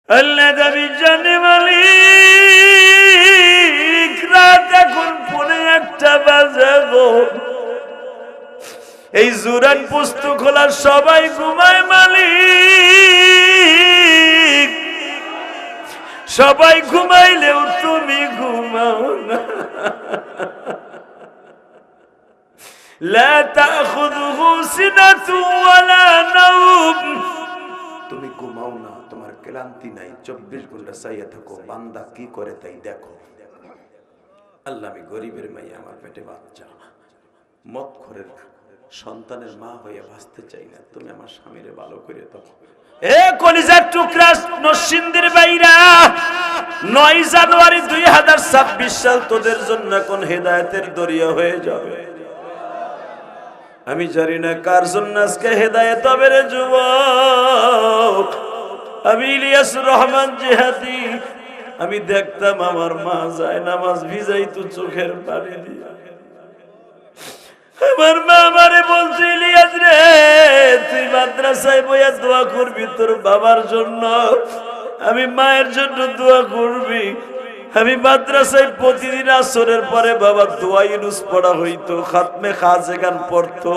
আল্লাহ দাবি জানে মালিক, রাত এখন 1:45 বাজে গো। এই জুরান পুস্তক খোলার সবাই ঘুমায় মালিক, সবাই ঘুমাইলেও তুমি ঘুমাও না। লা তাখুযুহু সিনাতুন ওয়ালা নাওম, তুমি ঘুমাও না, তোমার ক্লান্তি নাই, 24 ঘন্টা চাইয়া থাকো বান্দা কি করে তাই দেখো। আল্লাহ, আমি গরিবের মেয়ে, আমার পেটে বাচ্চা, মদখোরের সন্তানের মা হয়ে বাঁচতে চাই না, তুমি আমার স্বামীরে ভালো করে দাও। এ কলিজার টুকরা নরসিংদীর বাইরা, 9 জানুয়ারি 2026 সাল তোদের জন্য কোন হেদায়েতের দরিয়া হয়ে যাবে। আমি জানি না কার জন্য আজকে হেদায়েত হবে রে যুবক। আমি ইলিয়াস রহমান জিহাদি, আমি দেখতাম আমার মা যায় নামাজ ভিজাইতো চোখের পানি দিয়ে। আমার মা আমারে বলছে, ইলিয়াস রে তুই মাদ্রাসায় বইয়া দোয়া করবি তোর বাবার জন্য, আমি মায়ের জন্য দোয়া করবি। আমি মাদ্রাসায় প্রতিদিন আসরের পরে বাবা দোয়া ইউনুস পড়া হইতো, খাতমে খাজেগান পড়তো।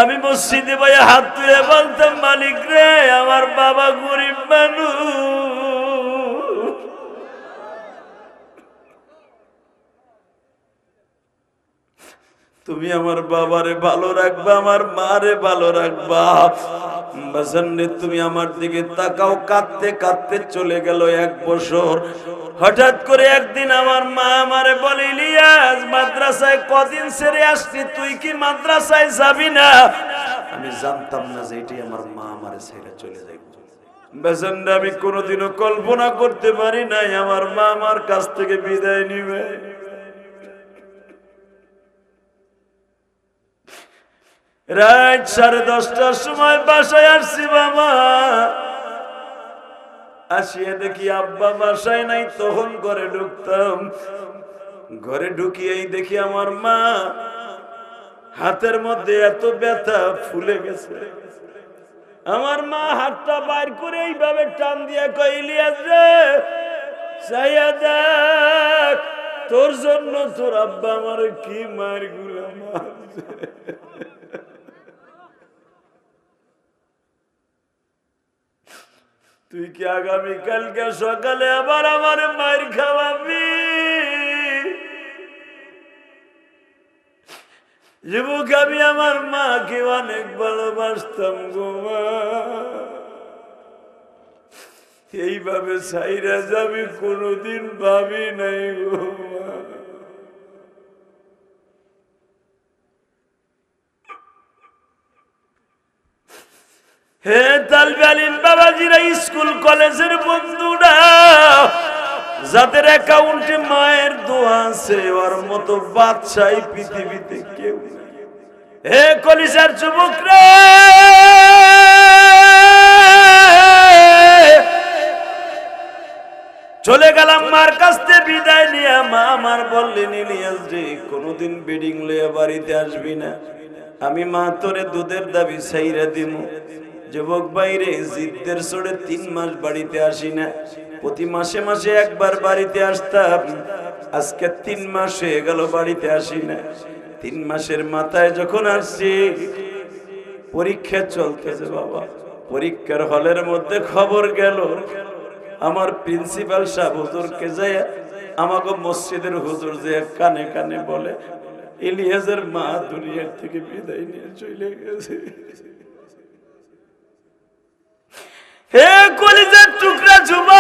আমি মসজিদে বইয়া হাত তুলে বলতাম, মালিক রে আমার বাবা গরিব মানুষ, তুমি আমার বাবারে ভালো রাখবা, আমার মারে ভালো রাখবা। বাজানে তুমি আমার দিকে তাকাও। কাঁদতে কাঁদতে চলে গেল 1 বছর। হঠাৎ করে একদিন আমার মা আমারে বলে, ইলিয়াস মাদ্রাসায় কদিন ছেড়ে আসছি, তুই কি মাদ্রাসায় যাবি না? আমি জানতাম না যে এটি আমার মা আমারে ছেড়ে চলে যাবে। বাজানে আমি কোনোদিনও কল্পনা করতে পারি নাই আমার মা আমার কাছ থেকে বিদায় নিবে। রাত 10:30টার সময় বাসায় আসছি বাবা, আসিয়ে দেখি আব্বা বাসায় নাই। তখন ঘরে ঢুকতাম, ঘরে ঢুকিয়েই দেখি আমার মা হাতের মধ্যে এত ব্যথা ফুলে গেছে। আমার মা হাতটা বাইর করে এইভাবে টান দিয়া কয়, ইলিয়াস রে চাইয়া দেখ, তোর জন্য তোর আব্বা আমার কি মার গুলা মারছে। তুই কি আগামী কালকে সকালে আবার আমার মায়ের খাওয়াবি? যুবক, আমি আমার মাকে অনেক ভালোবাসতাম গো মা, এইভাবে সাইরা যাবি কোনোদিন ভাবি নাই গো মা। হে তালবে আলিম বাবাজিরা, স্কুল কলেজের বন্ধুরা, যাদের অ্যাকাউন্টে মায়ের দোয়া আছে, ওর মতো বাদশাহ পৃথিবীতে কেউ নেই। হে কলিজার যুবকরা, চলে গেলাম মার কাছ থেকে বিদায় নিয়ে। মা আমার বললেন, ইলিয়াস রে কোনোদিন বেডিং লইয়া বাড়িতে আসবি না, আমি মা তোরে দুধের দাবি ছাইরা দিমু। যুবক বাইরে জিদ্দের চড়ে 3 মাস বাড়িতে আসি না, প্রতি মাসে মাসে একবার বাড়িতে আসতাম। আজকে 3 মাস হয়ে গেল বাড়িতে আসি না। 3 মাসের মাথায় যখন আসছি, পরীক্ষা চলতেছে বাবা, পরীক্ষার হলের মধ্যে খবর গেল আমার প্রিন্সিপাল সাহেব হুজুরকে যায়, আমাকে মসজিদের হুজুর যে কানে কানে বলে, ইলিয়াসের মা দুনিয়ার থেকে বিদায় নিয়ে চলে গেছে। হে কলিজার টুকরা যুবক,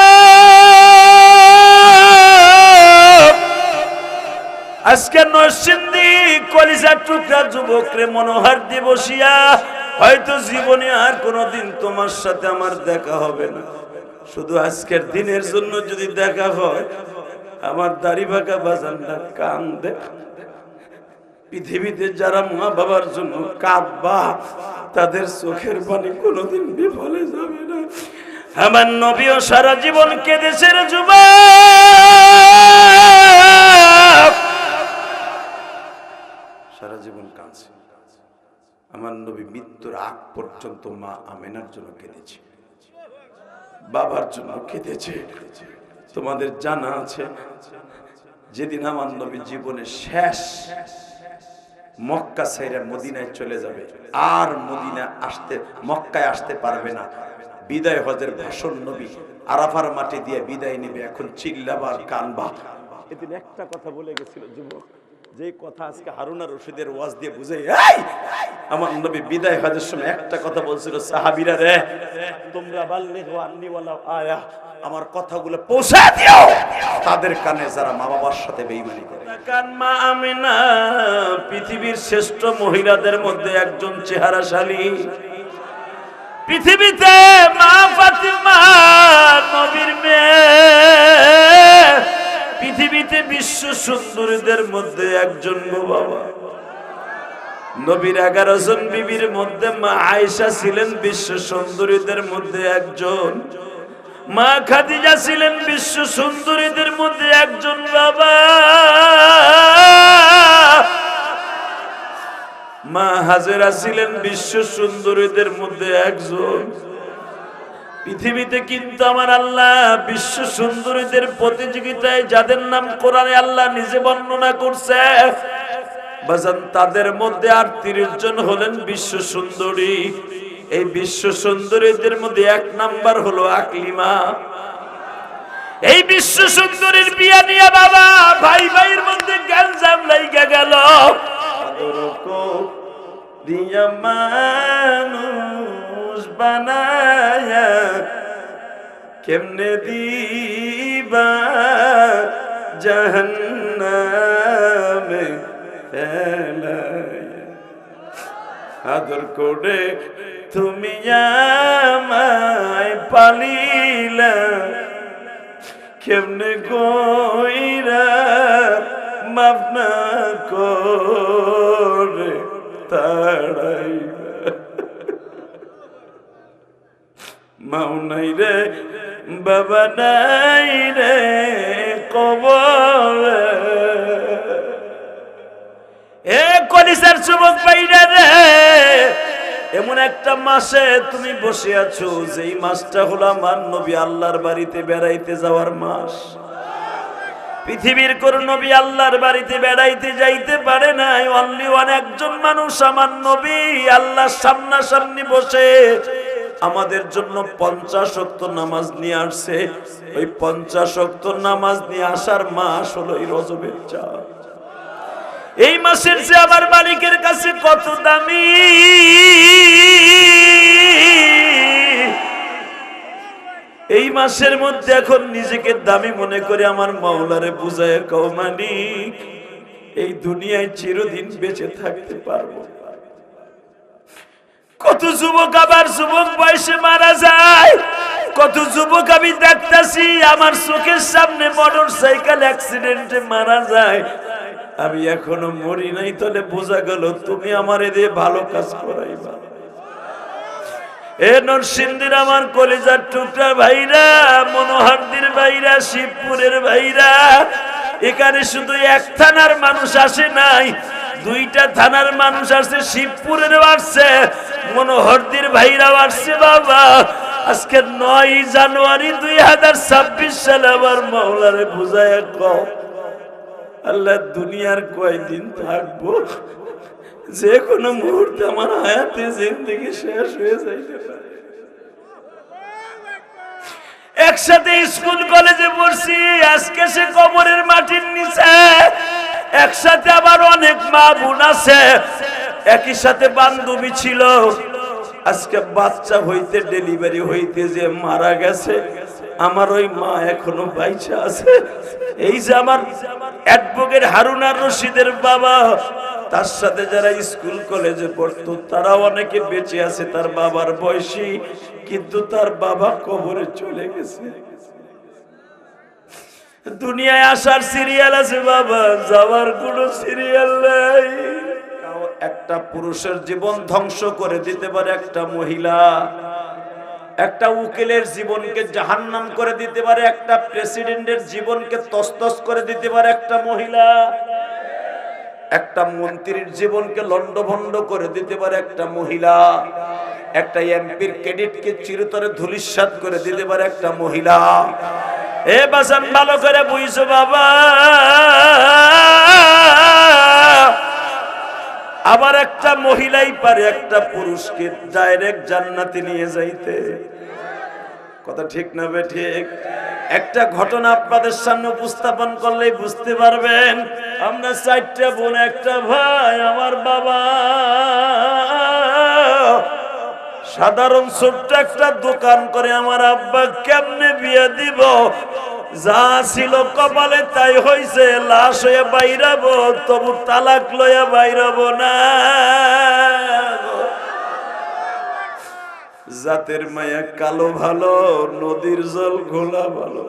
আজকে নরসিংদী কলিজার টুকরা যুবক রে মনোহার দিয়ে বসিয়া, হয়তো জীবনে আর কোনোদিন তোমার সাথে আমার দেখা হবে না, শুধু আজকের দিনের জন্য যদি দেখা হয়, আমার দাড়ি বাঁকা বাজানটা কান্দে। পৃথিবীতে যারা মা বাবার জন্য কাঁদবা, তাদের চোখের পানি কোনোদিন বিফলে যাবে না। আমার নবীও সারা জীবন কেঁদেছে রে যুবক, সারা জীবন কাঁদছে। আমার নবী মৃত্যুর আগ পর্যন্ত মা আমেনার জন্য কেঁদেছে। বাবার জন্য কেঁদেছে। তোমাদের জানা আছে যেদিন আমার নবী জীবনের শেষ মক্কা ছেড়ে মদিনায় চলে যাবে, আর মক্কায় আসতে পারবে না, বিদায় হজের ভাষণ নবী আরাফার মাটি দিয়ে বিদায় নেবে, এখন চিল্লাবার কানবা। এদিন একটা কথা বলে গেছিল যুবক, যে কথা আজকে হারুন আর রশিদের ওয়াজ দিয়ে বুঝে, আমার নবী বিদায় হজের সময় একটা কথা বলছিল, সাহাবীরা রে তোমরা বাল্লিগু আন্নী ওয়ালাউ আয়া, আমার কথাগুলো পৌঁছে দিও তাদের কানে যারা মা বাবার সাথে বেঈমানি করে। মা আমিনা পৃথিবীর শ্রেষ্ঠ মহিলাদের মধ্যে একজন চেহারাশালী, পৃথিবীতে মা ফাতিমা নবীর মেয়ে, পৃথিবীতে বিশ্ব সুন্দরীদের মধ্যে একজন গো বাবা। নবীর 11 জন বিবির মধ্যে মা আয়েশা ছিলেন বিশ্ব সুন্দরীদের মধ্যে একজন, মা খাদিজা ছিলেন বিশ্ব সুন্দরীদের মধ্যে একজন বাবা, মা হাজেরা ছিলেন বিশ্ব সুন্দরীদের মধ্যে একজন। পৃথিবীতে কিন্তু আমার আল্লাহ বিশ্ব সুন্দরীদের প্রতিযোগিতায় যাদের নাম কোরআনে আল্লাহ নিজে বর্ণনা করছে বাজান, তাদের মধ্যে 38 জন হলেন বিশ্ব সুন্দরী। এই বিশ্ব সুন্দরীদের মধ্যে 1 নাম্বার হলো আকলিমা। এই বিশ্ব সুন্দরীর বিয়া নিয়ে বাবা ভাই ভাইয়ের মধ্যে গ্যাঞ্জাম লাইগা গেল। দিয়া মানুষ বানায়া কেমনে দিবা জাহান্নামে ফেলায়া, আদর করে তুমি আমায় পালিলা কেমনে কইরা মাফ না করে তাড়াইবা, মাও নাই রে বাবা নাই রে কবরে। এ কলিজার যুবক ভাইরা রে, এমন একটা মাসে তুমি বসে আছো যেই মাসটা হলো আমার নবী আল্লাহর বাড়িতে বেড়াইতে যাওয়ার মাস। পৃথিবীর কোন নবী আল্লাহর বাড়িতে বেড়াইতে যাইতে পারে নাই, অনলি একজন মানুষ আমার নবী আল্লাহর সামনাসামনি বসে আমাদের জন্য 50 ওয়াক্ত নামাজ নিয়ে আসছে। ওই 50 ওয়াক্ত নামাজ নিয়ে আসার মাস হলো এই রজবের চাঁদ। এই মাসের যে আমার মালিকের কাছে কত দামি, এই মাসের মধ্যে এখন নিজেকে দামি মনে করে আমার মাওলারে বুঝায় কও মালিক এই দুনিয়ায় চিরদিন বেঁচে থাকতে পারবো। কত যুবক আবার যুবক বয়সে মারা যায়, কত যুবক আমি দেখতাছি আমার চোখের সামনে মোটরসাইকেল অ্যাক্সিডেন্টে মারা যায়। আমি এখনো মরি নাই, তাহলে বোঝা গেল তুমি আমারে দিয়ে ভালো কাজ করাইবা। এ নরসিংদীর আমার কলিজার টুকরা ভাইরা, মনোহরদীর ভাইরা, শিবপুরের ভাইরা, এখানে শুধু 1 থানার মানুষ আসে নাই, 2টা থানার মানুষ আসছে, শিবপুরের আসছে, মনোহরদীর ভাইরা আসছে বাবা। আজকে 9 জানুয়ারি 2026 সালে আমার মাওলারে বুঝায় কও আল্লাহ দুনিয়ার কয়দিন থাকবো, যে কোনো মুহূর্তে আমার হায়াতে জিন্দেগি শেষ হয়ে যাইতে পারে। একসাথে স্কুল কলেজে পড়ছি, আজকে সে কবরের মাটির নিচে। একসাথে আবার অনেক মা বোন আছে, একই সাথে বান্ধবী ছিল, আজকে বাচ্চা হইতে ডেলিভারি হইতে যে মারা গেছে, আমার ওই মা এখনো বাইচা আছে। এই যে আমার অ্যাডভোকেট হারুন আর রশিদের বাবা, তার সাথে যারা স্কুল কলেজে পড়তো তারা অনেকে বেঁচে আছে তার বাবার বয়সী, কিন্তু তার বাবা কবরে চলে গেছে। দুনিয়ায় আসার সিরিয়াল আছে বাবা, যাওয়ার কোনো সিরিয়াল নাই। একটা পুরুষের জীবন ধ্বংস করে দিতে পারে একটা মহিলা, একটা উকিলের জীবনকে জাহান্নাম করে দিতে পারে, একটা প্রেসিডেন্টের জীবনকে তছনছ করে দিতে পারে একটা মহিলা, একটা মন্ত্রীর জীবনকে লন্ডভন্ড করে দিতে পারে একটা মহিলা, একটা এমপির ক্যাডেটকে চিরতরে ধূলিসাৎ করে দিতে পারে একটা মহিলা। এ বাসান ভালো করে বুঝছো বাবা। আবার একটা মহিলাই পারে একটা পুরুষকে ডাইরেক্ট জান্নাতে নিয়ে যাইতে। কথা ঠিক না বে ঠিক? একটা ঘটনা আপনাদের সামনে উপস্থাপন করলেই বুঝতে পারবেন। আমরা 4টা বোন একটা ভাই। আমার বাবা সাধারণ ছোট্ট একটা দোকান করে। আমার আব্বা কেমনে বিয়ে দিব? যা ছিল কপালে তাই হইছে। লাশ হয়ে বাইরাবো, তবু তালাক লইয়া বাইরাবো না। জাতের মায়া কালো ভালো, নদীর জল ঘোলা ভালো।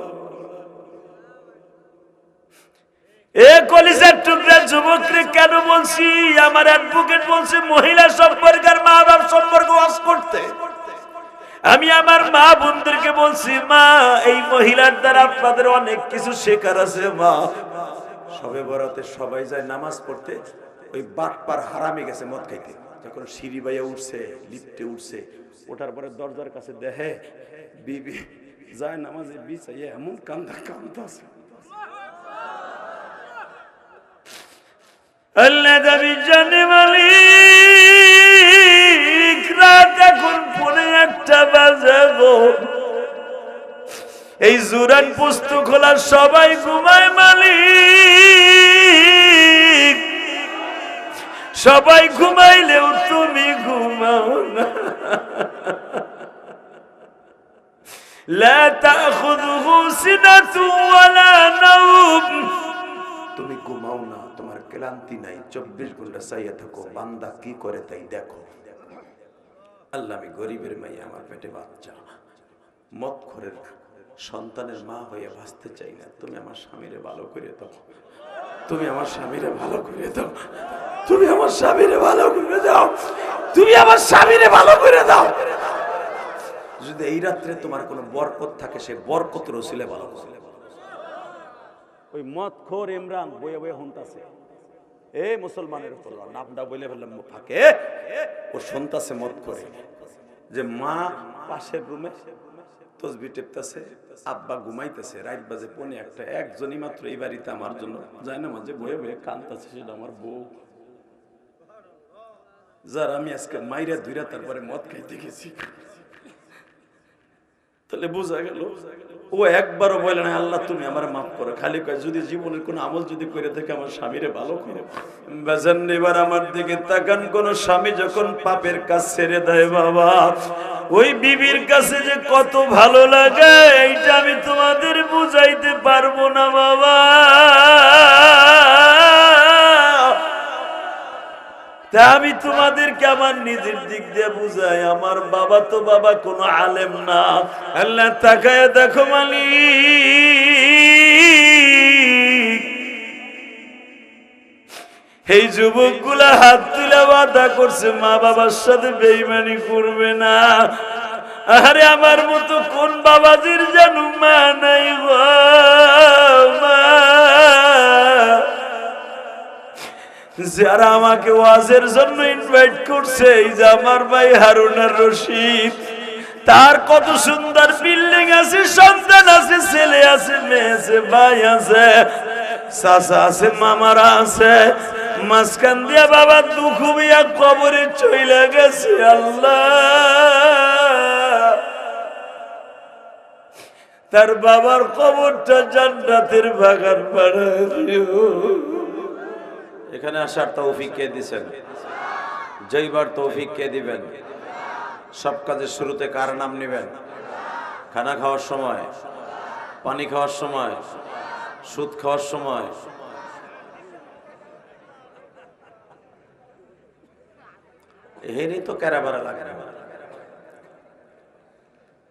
এ কলিজার টুকরা যুবকরে কেন বলছি? আমার অ্যাডভোকেট বলছে মহিলা সম্পর্ক আর মা বাপ সম্পর্ক ওয়াজ করতে। আমি আমার মা বোনদেরকে বলছি, মা এই মহিলার দ্বারা আপনাদের অনেক কিছু শেখার আছে। মা সবে বরাতে সবাই যায় নামাজ পড়তে, ওই বাটপার হারামে গেছে মদ খাইতে। যখন সিঁড়ি বাইয়া উঠছে, লিফটে উঠছে, ওঠার পরে দরজার কাছে দেখে বিবি যায় নামাজে বিছাইয়া এমন কান্দাছে। আল্লাহ নবী জানে মালিক, রাত এখন 1:45 বাজে গো। এই জুরান পুস্তক খোলা সবাই ঘুমায় মালিক। সবাই ঘুমাইলেও তুমি ঘুমাও না। লা তাখুযুহু সিনাতু ওয়ালা নাওম। তুমি ঘুমাও না, তোমার ক্লান্তি নাই, 24 ঘন্টা চাইয়া থাকো বান্দা কি করে তাই দেখো। আল্লাহ, আমি গরিবের মাইয়া, আমার পেটে বাচ্চা, মদখোরের সন্তানের মা হয়ে বাঁচতে চাই না। তুমি আমার স্বামীরে ভালো করে দাও, তুমি আমার স্বামীরে ভালো করে দাও, তুমি আমার স্বামীরে ভালো করে দাও, তুমি আমার স্বামীরে ভালো করে দাও। যদি এই রাত্রে তোমার কোনো বরকত থাকে, সে বরকতের ওসিলে ভালো করে। ওই মদখোর ইমরান বয়ে বয়ে হুনতাছে, এ মুসলমানের উপর নামটা বলে ফেললাম ফাঁকে, ও শুনতাছে মদখোরে যে মা পাশের রুমে তসবিহ টেপতেছে, আব্বা ঘুমাইতেছে, রাত বাজে 1:45। একজনই মাত্র এই বাড়িতে আমার জন্য যায় না, মাঝে বয়ে বয়ে কাঁদতেছে, সেটা আমার বউ, যার আমি আজকে মাইরা ধুইরা তারপরে মদ খাইতে গেছি। তাহলে বোঝা গেল ও একবারও বলে না আল্লাহ তুমি আমার মাফ করো, খালি কয় যদি জীবনের কোন আমল যদি করে থাকে আমার স্বামীরে ভালো করো। বেজান এবার আমার দিকে তাকান, কোন স্বামী যখন পাপের কাজ ছেড়ে দেয় বাবা, ওই বিবির কাছে যে কত ভালো লাগে এইটা আমি তোমাদের বুঝাইতে পারবো না বাবা। তা আমি তোমাদেরকে আমার নিজের দিক দিয়ে বুঝাই। আমার বাবা তো বাবা কোনো আলেম না। আল্লাহ তাকায় দেখো মালিক, এই যুবকগুলা হাত তুলে ওয়াদা করছে মা বাবার সাথে বেঈমানি করবে না। আরে আমার মতো কোন বাবাজির জানু মা নাই গো মা, যারা আমাকে ওয়াজের জন্য ইনভাইট করছে, এই যে আমার ভাই হারুন আর রশিদ, তার কত সুন্দর বিল্ডিং আছে, সন্তান আছে, ছেলে আছে, মেয়ে আছে, ভাই আছে, চাচা আছে, মামারা আছে, মাঝখান দিয়া বাবা দুঃখ বিয়া কবরে চলে গেছে। আল্লাহ, তার বাবার কবরটা জান্নাতের বাগান বানায় দিও। এখানে আসার তৌফিক কে দিবেন? যেইবার তৌফিক কে দিবেন? সব কাজের শুরুতে কার নাম নেবেন? খানা খাওয়ার সময়, পানি খাওয়ার সময়, সুদ খাওয়ার সময়, এরই তো ক্যারাবারা লাগে না।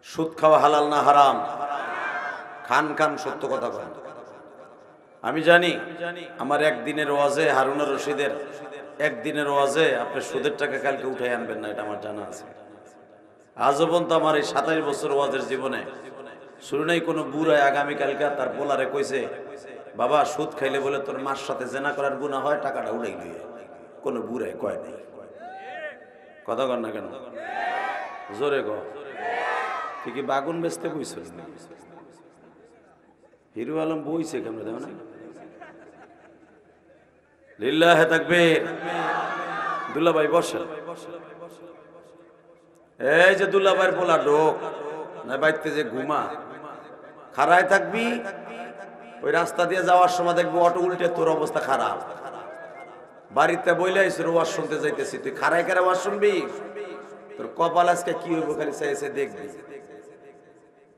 সুদ খাওয়া হালাল না হারাম? খান খান, সত্য কথা বলেন। আমি জানি আমার একদিনের ওয়াজে, হারুন আর রশিদের একদিনের ওয়াজে আপনি সুদের টাকা কালকে উঠে আনবেন না, এটা আমার জানা আছে। আজও পর্যন্ত আমার এই 27 বছর ওয়াজের জীবনে শুরু নেই কোনো বুড়ায় আগামীকালকে তার পোলারে কইছে বাবা সুদ খাইলে বলে তোর মার সাথে জেনা করার গুনাহ হয়, টাকাটা উড়াই লইয়ে। কোনো বুড়ায় কয় নাই। কথা কন না কেন? জোরে গো, তুই কি বাগুন বেচতে বইছিল? হিরু আলম বইছে কেমন দেখো না? লিল্লাহে তাকবীর। দুলাভাই বসেন। এই যে দুলাভাইয়ের পোলা ঢোক না, বাইতে যে ঘুমা খাড়ায় থাকবি, ওই রাস্তা দিয়ে যাওয়ার সময় দেখবি অটো উল্টে তোর অবস্থা খারাপ। বাড়িতে বইলে ওয়াজ শুনতে যাইতেছি, তুই খাড়ায় খাড়া ওয়াজ শুনবি, তোর কপাল আজকে কি হইব খালি চাইছে দেখবি।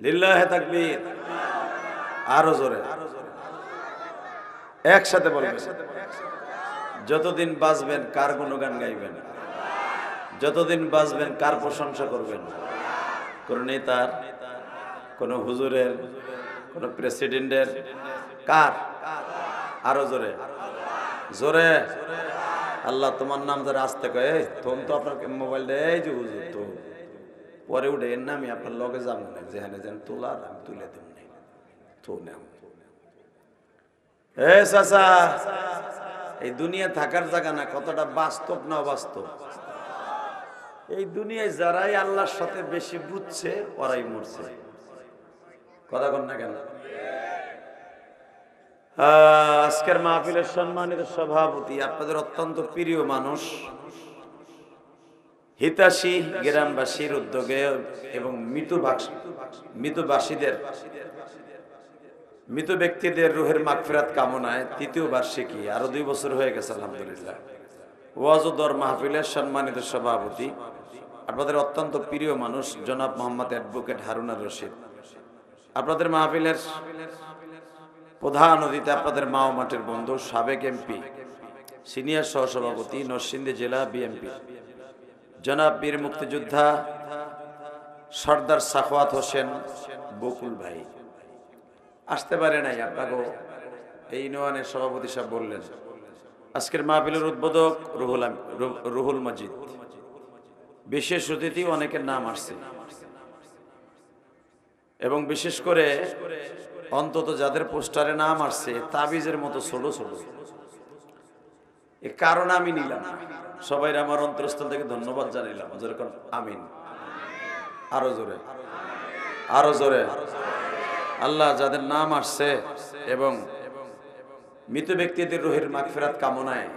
লিল্লাহে তাকবীর। আরো জোরে একসাথে বলবেন। যতদিন বাঁচবেন কার গুণগান গাইবেন? যতদিন বাঁচবেন কার প্রশংসা করবেন? কোন নেতার, কোন হুজুরের, কোন প্রেসিডেন্টের, কার? আরো জোরে জোরে। আল্লাহ তোমার নাম ধরে আসতে কয়ে তোম তো আপনার মোবাইল দেয় যে হুজুর তো পরে উঠে এর নামই আপনার লগে যাবো না, যেখানে যেন তোলার আমি তুলে দেব না তো নেব। এ চাচা, এই দুনিয়া থাকার জায়গা না, কতটা বাস্তব না অবাস্তব। এই দুনিয়ায় যারাই আল্লাহর সাথে বেশি বুঝছে ওরাই মরছে। কথা কন না কেন? আজকের মাহফিলের সম্মানিত সভাপতি, আপনাদের অত্যন্ত প্রিয় মানুষ, হিতাশী গ্রামবাসীর উদ্যোগে এবং মৃতবাসীদের, মৃত ব্যক্তিদের রুহের মাগফিরাত কামনায় তৃতীয় বার্ষিকী, আরো 2 বছর হয়ে গেছে আলহামদুলিল্লাহ, ওয়াজ ও দর মাহফিলের সম্মানিত সভাপতি, আপনাদের অত্যন্ত প্রিয় মানুষ জনাব মোহাম্মদ অ্যাডভোকেট হারুন রশিদ, আপনাদের মাহফিলের প্রধান অতিথি, আপনাদের মা ও মাঠের বন্ধু, সাবেক এমপি, সিনিয়র সহসভাপতি নরসিংদী জেলা বিএনপি জনাব বীর মুক্তিযোদ্ধা সর্দার সাখাওয়াত হোসেন বকুল ভাই আসতে পারে নাই। আপনাকে এই ইউনিয়নের সভাপতি সাহেব বললেন আজকের মাহফিলের উদ্বোধক রুহুল মজিদ, বিশেষ অতিথি অনেকের নাম আসছে এবং বিশেষ করে অন্তত যাদের পোস্টারে নাম আসছে তাবিজের মতো ছোট ছোট, এ কারণ আমি নিলাম। সবাই আমার অন্তরস্থল থেকে ধন্যবাদ জানাইলাম। যেরকম আমিন। আরো জোরে আরো জোরে। আল্লাহ যাদের নাম আসছে এবং মৃত ব্যক্তিদের রুহের মাগফিরাত কামনায়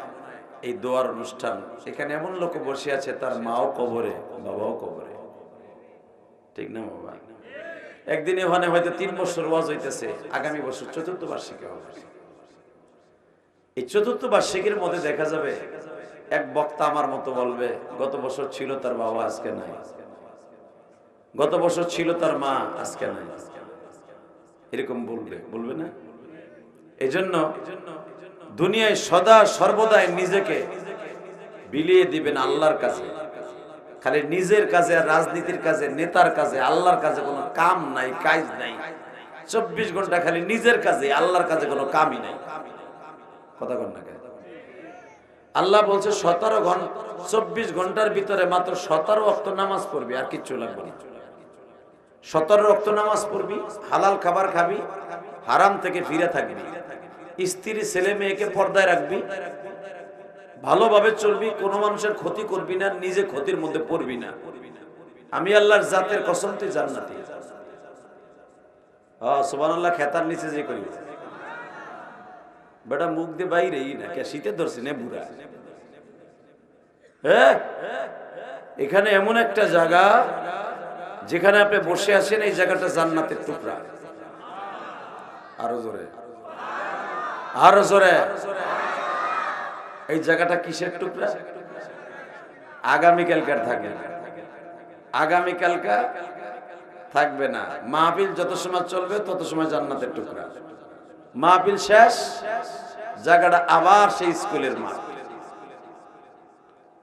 এই দোয়ার অনুষ্ঠান, এখানে এমন লোক বসে আছে তার মাও কবরে, বাবাও কবরে, ঠিক না বাবা? একদিন ওখানে হয়তো 3 বছর ওয়াজ হইতেছে, আগামী বছর 4th বার্ষিকী হবে। এই 4th বার্ষিকীর মধ্যে দেখা যাবে এক বক্তা আমার মতো বলবে গত বছর ছিল তার বাবা আজকে নাই, গত বছর ছিল তার মা আজকে নাই, এরকম বলবে, বলবে না? এজন্য দুনিয়ায় সদা সর্বদাই নিজেকে বিলিয়ে দিবেন আল্লাহর কাছে। খালি নিজের কাজে আর রাজনীতির কাজে, নেতার কাজে, আল্লাহর কাজে কোনো কাম নাই, কাজ নাই। 24 ঘন্টা খালি নিজের কাজে, আল্লাহর কাজে কোনো কামই নাই। কথা কন না কেন? আল্লাহ বলছে 24 ঘন্টার ভিতরে মাত্র 17 ওয়াক্ত নামাজ পড়বি, আর কিচ্ছু লাগবে না। 17 ওয়াক্ত নামাজ পড়বি, হালাল খাবার খাবি, হারাম থেকে ফিরে থাকবি, স্ত্রী ছেলে মেয়েকে পর্দায় রাখবি, ভালোভাবে চলবি, কোনো মানুষের ক্ষতি করবি না, নিজে ক্ষতির মধ্যে পড়বি না। আমি আল্লাহর জাতের কসম তুই জান্নাতি। সুবহানাল্লাহ। খেতার নিচে যে করি বেটা মুখ দিয়ে বাইরেই না, কে শীতে ধরছি না বুড়া। হ্যাঁ, এখানে এমন একটা জায়গা যেখানে আপনি বসে আছেন, এই জায়গাটা জান্নাতের টুকরা। আরো জোরে আরো জোরে। এই জায়গাটা কিসের টুকরা? আগামীকালকার থাকবে না, আগামীকালকার থাকবে না। মাহফিল যত সময় চলবে তত সময় জান্নাতের টুকরা। মাহফিল শেষ, জায়গাটা আবার সেই স্কুলের মাঠ।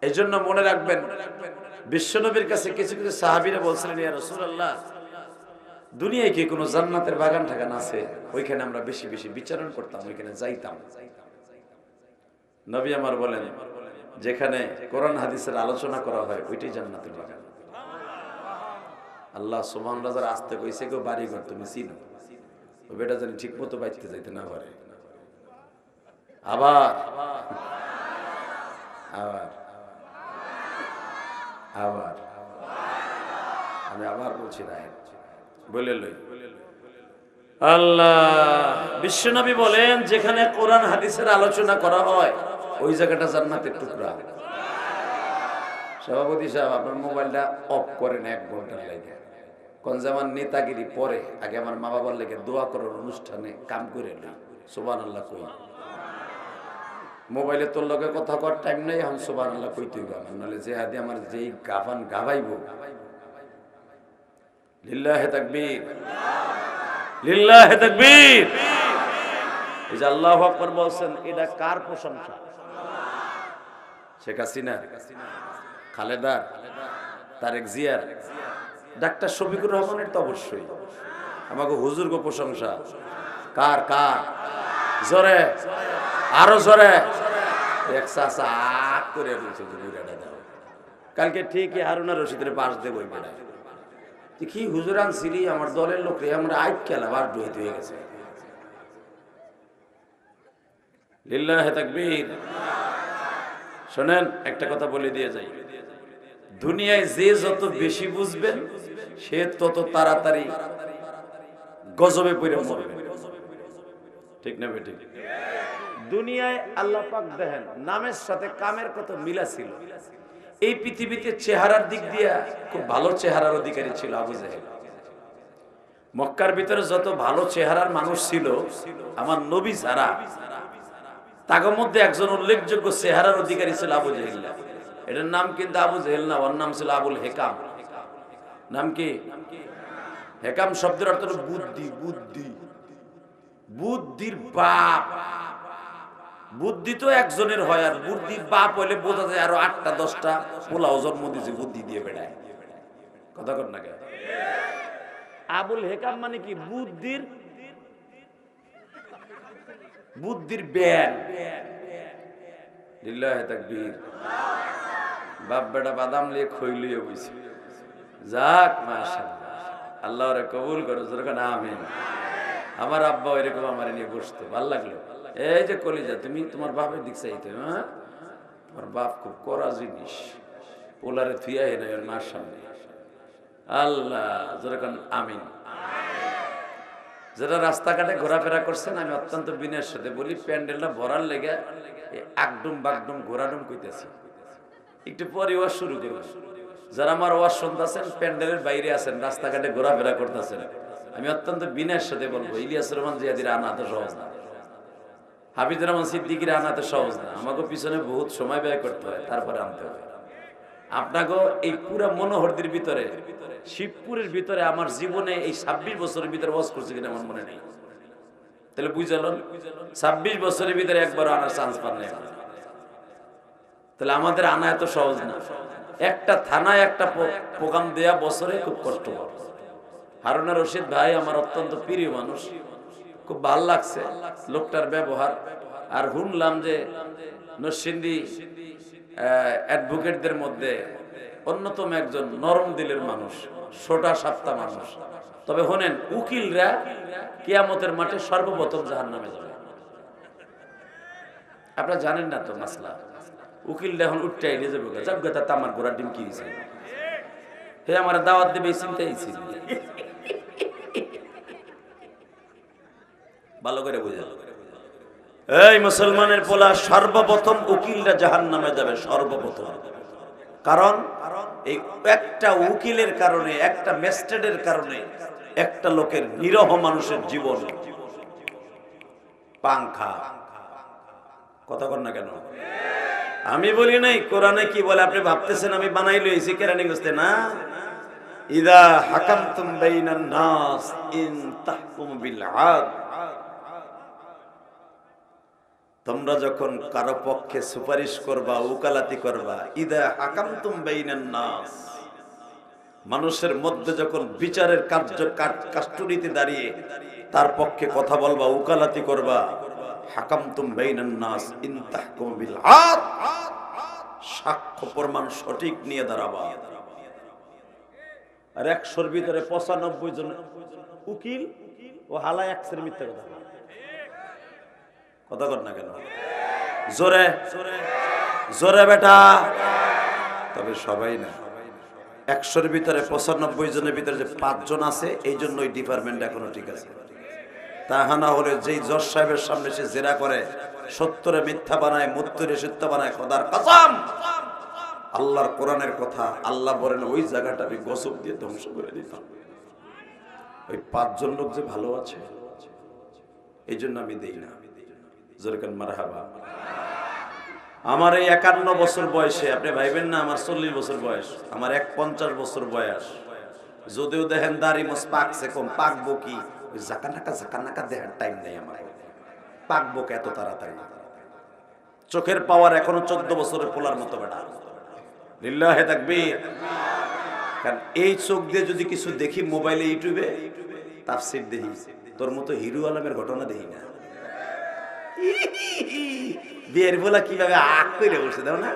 এই জন্য মনে রাখবেন, বিশ্বনবীর কাছে কিছু কিছু সাহাবীরা বলছিলেন, ইয়া রাসূলুল্লাহ, দুনিয়ায় কি কোনো জান্নাতের বাগান টাগান আছে? ওইখানে আমরা বেশি বেশি বিচরণ করতাম, ওইখানে যাইতাম। নবী আমার বলেন, যেখানে কোরআন হাদিসের আলোচনা করা হয় ওইটাই জান্নাতের বাগান। আল্লাহ সুবহানাহু ওয়া তাআলা আসতে কইছে, গো বাড়িঘর তুমি চিনো, ও বেটা জানি ঠিক মতো বাইতে যাইতে না পারে। আবার আবার আবার আমি আবার বলছি না, বলে লই। আল্লাহ বিশ্বনবী বলেন, যেখানে কোরআন হাদিসের আলোচনা করা হয় ওই জায়গাটা জান্নাতের টুকরা। সভাপতি সাহেব, আপনার মোবাইলটা অফ করেন 1 ঘন্টা লাগে। কোন যেমন নেতাগিরি পরে আগে আমার মা বাবার লেগে দোয়া করার অনুষ্ঠানে কাম করে না। সুবহানাল্লাহ কই, মোবাইলে তোর লগে কথা কর টাইম নাই, এখন সুবহানাল্লাহ কইতে হইব আমার, নাহলে যে হাদি আমার যেই গাফান গাবাইব। লিল্লাহি তাকবীর, লিল্লাহি তাকবীর। এই যে আল্লাহু আকবার বলছেন, এটা কার প্রশংসা? শেখ হাসিনা, খালেদা, তারেক জিয়ার, ডাক্তার শফিকুর রহমানের তো অবশ্যই। আমাকে হুজুর গো প্রশংসা কার? কার? জোরে, আরো জোরে। এক চাচা আক করে বলছে বুড়াটা দাও। কালকে ঠিকই হারুনা রশিদের পাশ দেব ওই বেড়া কি হুজুর আনছিলি, আমার দলের লোক রে, আমরা আইক খেলা বার ডুয়ে হয়ে গেছে। লিল্লাহি তাকবীর। শোনেন, একটা কথা বলে দিয়ে যাই, দুনিয়ায় যে যত বেশি বুঝবেন সে তত তাড়াতাড়ি গজবে পড়ে মরবে। ঠিক না বেঠিক? দুনিয়ায় আল্লাহ পাক দেখেন নামের সাথে কামের কত মিলা ছিল। এই পৃথিবীতে চেহারার দিক দিয়ে খুব ভালো চেহারার অধিকারী ছিল আবু জাহেল। মক্কার ভিতরে যত ভালো চেহারার মানুষ ছিল আমার নবী ছাড়া, তার মধ্যে একজন উল্লেখযোগ্য চেহারার অধিকারী ছিল আবু জাহেল। এটার নাম কিন্তু আবু জাহেল না, ওর নাম ছিল আবুল হেকাম। নাম কি? হেকাম শব্দের অর্থ হলো বুদ্ধি। বুদ্ধি, বুদ্ধির বাপ। বুদ্ধি তো একজনের হয়, আর বুদ্ধির বাপ হইলে বোঝা যায় আরো 8টা 10টা পোলাও জন্ম দিয়েছে বুদ্ধি দিয়ে বেড়ায়। কথা কর না কেন? আবুল হেকাম মানে কি? বুদ্ধির, বুদ্ধির ব্যান। লিল্লাহি তাকবীর। বাপ বেটা বাদাম লিয়ে খই লিয়ে বইছে। যাক মাশাআল্লাহ, আল্লাহ ওরে কবুল করো, যখন আমিন। আমার আব্বা এরকম আমার নিয়ে বসতো, ভালো লাগলো। এই যে কলিজা, তুমি তোমার বাপের দিক চাইতে, হ্যাঁ তোমার বাপ খুব কড়া জিনিস, পোলারে থুইয়া এনে ওর মার সামনে। আল্লাহ যখন আমিন। যারা রাস্তাঘাটে ঘোরাফেরা করছেন, আমি অত্যন্ত বিনয়ের সাথে বলি, প্যান্ডেলটা ভরার লেগে আকডুম বাগডুম ঘোরাডুম কইতেছি, একটু পরে ওয়াজ শুরু করব। যারা আমার ওয়াজ শুনতেছেন, প্যান্ডেলের বাইরে আছেন, রাস্তাঘাটে ঘোরাফেরা করতেছেন, আমি অত্যন্ত বিনয়ের সাথে বলবো, ইলিয়াস রহমান জিয়াদির আনা তো সহজ না, হাফিজুর রহমান সিদ্দিকীর আনা তো সহজ না। আমাকে পিছনে বহুত সময় ব্যয় করতে হয়, তারপরে আনতে হয়। আপনাকে এই পুরা মনোহরদের ভিতরে, শিবপুরের ভিতরে আমার জীবনে এই 26 বছরের ভিতরে ওয়াজ করছে কিনা আমার মনে নেই। তাহলে বুঝালেন 26 বছরের ভিতরে একবার আনার চান্স পান নাই। তাহলে আমাদের আনা এত সহজ না। একটা থানায় একটা প্রোগ্রাম দেয়া বছরে খুব কষ্টকর। হারুনা রশিদ ভাই আমার অত্যন্ত প্রিয় মানুষ, খুব ভাল লাগছে লোকটার ব্যবহার। আর শুনলাম যে নরসিংদী অ্যাডভোকেটদের মধ্যে অন্যতম একজন নরম দিলের মানুষ, সোটা সাপ্তা মানুষ। তবে শোনেন, উকিলরা কিয়ামতের মাঠে সর্বপ্রথম জাহান্নামে যাবে। আপনারা জানেন না তো মাসলা, উকিলরা এখন উঠতে নিয়ে যাবে, যাবগা তামার ঘোড়ার ডিম কি দিয়েছে, হে আমার দাওয়াত দেবে এই চিন্তাই ছিল। ভালো করে বুঝা, এই মুসলমানের পোলা, সর্বপ্রথম উকিলরা জাহান্নামে যাবে সর্বপ্রথম। কারণ এই একটা উকিলের কারণে, একটা ম্যাজিস্ট্রেটের কারণে একটা লোকের, নিরহ মানুষের জীবন পাংখা। কথা কর না কেন? আমি বলি নাই, কোরআনে কি বলে আপনি ভাবতেছেন আমি বানাই লইছি কেরানীগঞ্জে? না, ইদা হাকামতুম বাইনান নাস ইন তাহকুমু বিল আদল, তোমরা যখন কারো পক্ষে সুপারিশ করবা, উকালাতি করবা, ইদা হাকামতুম বাইনান নাস, মানুষের মধ্যে যখন বিচারের কাস্টডিতে দাঁড়িয়ে তার পক্ষে কথা বলবা, উকালাতি করবা, হাকামতুম বাইনান নাস ইন তাহকুমু বিল আদল, সাক্ষ্য প্রমাণ সঠিক নিয়ে দাঁড়াবা। আর 100-র ভিতরে 95 জন উকিল ও হালা 100-এর মিথ্যা কথা। কথা কর না কেন? জোরে জোরে বেটা। তবে সবাই না, 100-এর ভিতরে 95 জনের ভিতরে যে 5 জন আছে, এই জন্য ওই ডিপার্টমেন্ট এখনো ঠিক আছে। তাহা না হলে যেই জজ সাহেবের সামনে সে জেরা করে, 70-এ মিথ্যা বানায়, 72-এ সত্য বানায়, খোদার কসম আল্লাহর কোরআনের কথা আল্লাহ বলেন ওই জায়গাটা আমি গসব দিয়ে ধ্বংস করে দিতাম। ওই 5 জন লোক যে ভালো আছে, এই জন্য আমি দেই না। জোরকান মারহাবা। আমার এই 51 বছর বয়সে আপনি ভাইবেন না আমার 40 বছর বয়স, আমার 51 বছর বয়স। যদিও দেখেন দাড়ি মোছ পাকছে, কম পাকবো কি ওই জাকানাকা দেখার টাইম নেই আমার। পাকবো কে এত তাড়াতাড়ি? চোখের পাওয়ার এখনো 14 বছরের পোলার মতো বেটা। লিল্লাহে তাকবীর। কারণ এই চোখ দিয়ে যদি কিছু দেখি মোবাইলে, ইউটিউবে তাফসীর দেখি, তোর মতো হিরো আলমের ঘটনা দেখি না। বিয়ের বলা কিভাবে আগ করে বসে দাও না।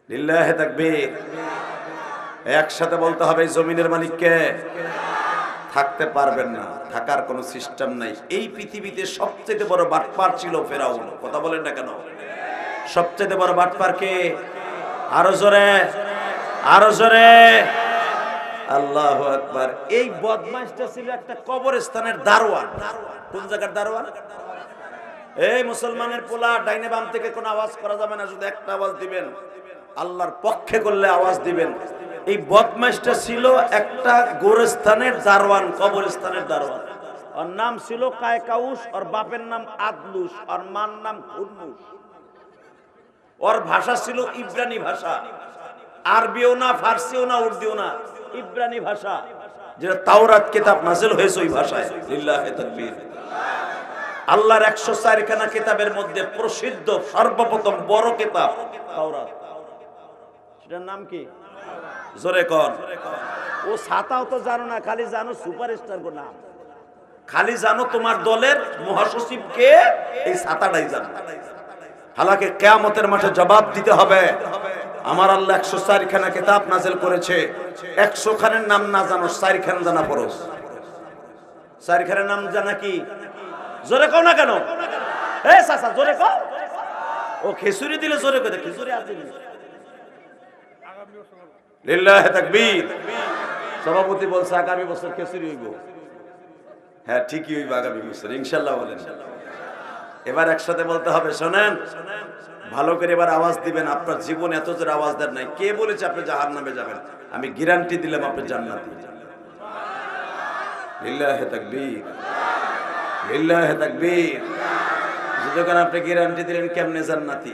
লিল্লাহে তাকবীর। একসাথে বলতে হবে জমিনের মালিককে। থাকতে পারবেন না, থাকার কোনো সিস্টেম নাই। এই পৃথিবীতে সবচেয়ে বড় বাটপার ছিল ফেরাউন। কথা বলেন না কেন? সবচেয়ে বড় বাটপার কে? আরো জোরে, আরো জোরে। আল্লাহু আকবার। এই বদমাইশটা ছিল একটা কবরস্থানের দারোয়ান। কোন জায়গার দারোয়ান? এই মুসলমানের পোলা, ডাইনে বাম থেকে কোনো আওয়াজ করা যাবে না, শুধু একটা আওয়াজ দিবেন, আল্লাহর পক্ষে করলে আওয়াজ দিবেন। এই বদমাইশটা ছিল একটা গোরস্থানের দারোয়ান, কবরস্থানের দারোয়ান। ওর নাম ছিল কায়কাউস, ওর বাপের নাম আদলুস, ওর মার নাম খুরমুস। ওর ভাষা ছিল ইব্রানি ভাষা, আরবিও না, ফার্সিও না, উর্দুও না, ইব্রানি ভাষা, যেটা তাওরাত কিতাব নাযিল হয়েছে ওই ভাষায়। লিল্লাহি তাকবীর। আল্লাহর 104 খানা কিতাবের মধ্যে প্রসিদ্ধ সর্বপ্রথম বড় কিতাব তাওরাত। সেটার নাম কি? জোরে কোন? ও ছাতাও তো জানো না, খালি জানো সুপারস্টার গো নাম, খালি জানো তোমার দলের মহাসচিব কে, এই ছাতাটাই জানো। হালাকে কিয়ামতের মাঠে জবাব দিতে হবে। আমার আল্লাহ 104 খানা কিতাব নাযিল করেছে, 100 খানের নাম না জানো, 4 খান জানা ফরজ। 4 খানের নাম জানা কি? জোরে কও না কেন? এই চাচা জোরে কও। ও খিচুড়ি দিলে জোরে কই, খিচুড়ি আছে নি? লিল্লাহি তাকবীর। সভাপতি বলছে আগামী বছর খিচুড়ি হইব। হ্যাঁ ঠিকই হইব আগামী বছর ইনশাআল্লাহ। বলেন এবার একসাথে বলতে হবে। শোনেন ভালো করে এবার আওয়াজ দিবেন। আপনার জীবন এত জোরে আওয়াজ দেন নাই। কে বলেছে আপনি জাহান্নামে যাবেন? আমি গ্যারান্টি দিলাম আপনি জান্নাতে যাবেন। লিল্লাহি তাকবীর, লিল্লাহি তাকবীর। যখন আপনি গ্যারান্টি দিলেন কেমনে জান্নাতি?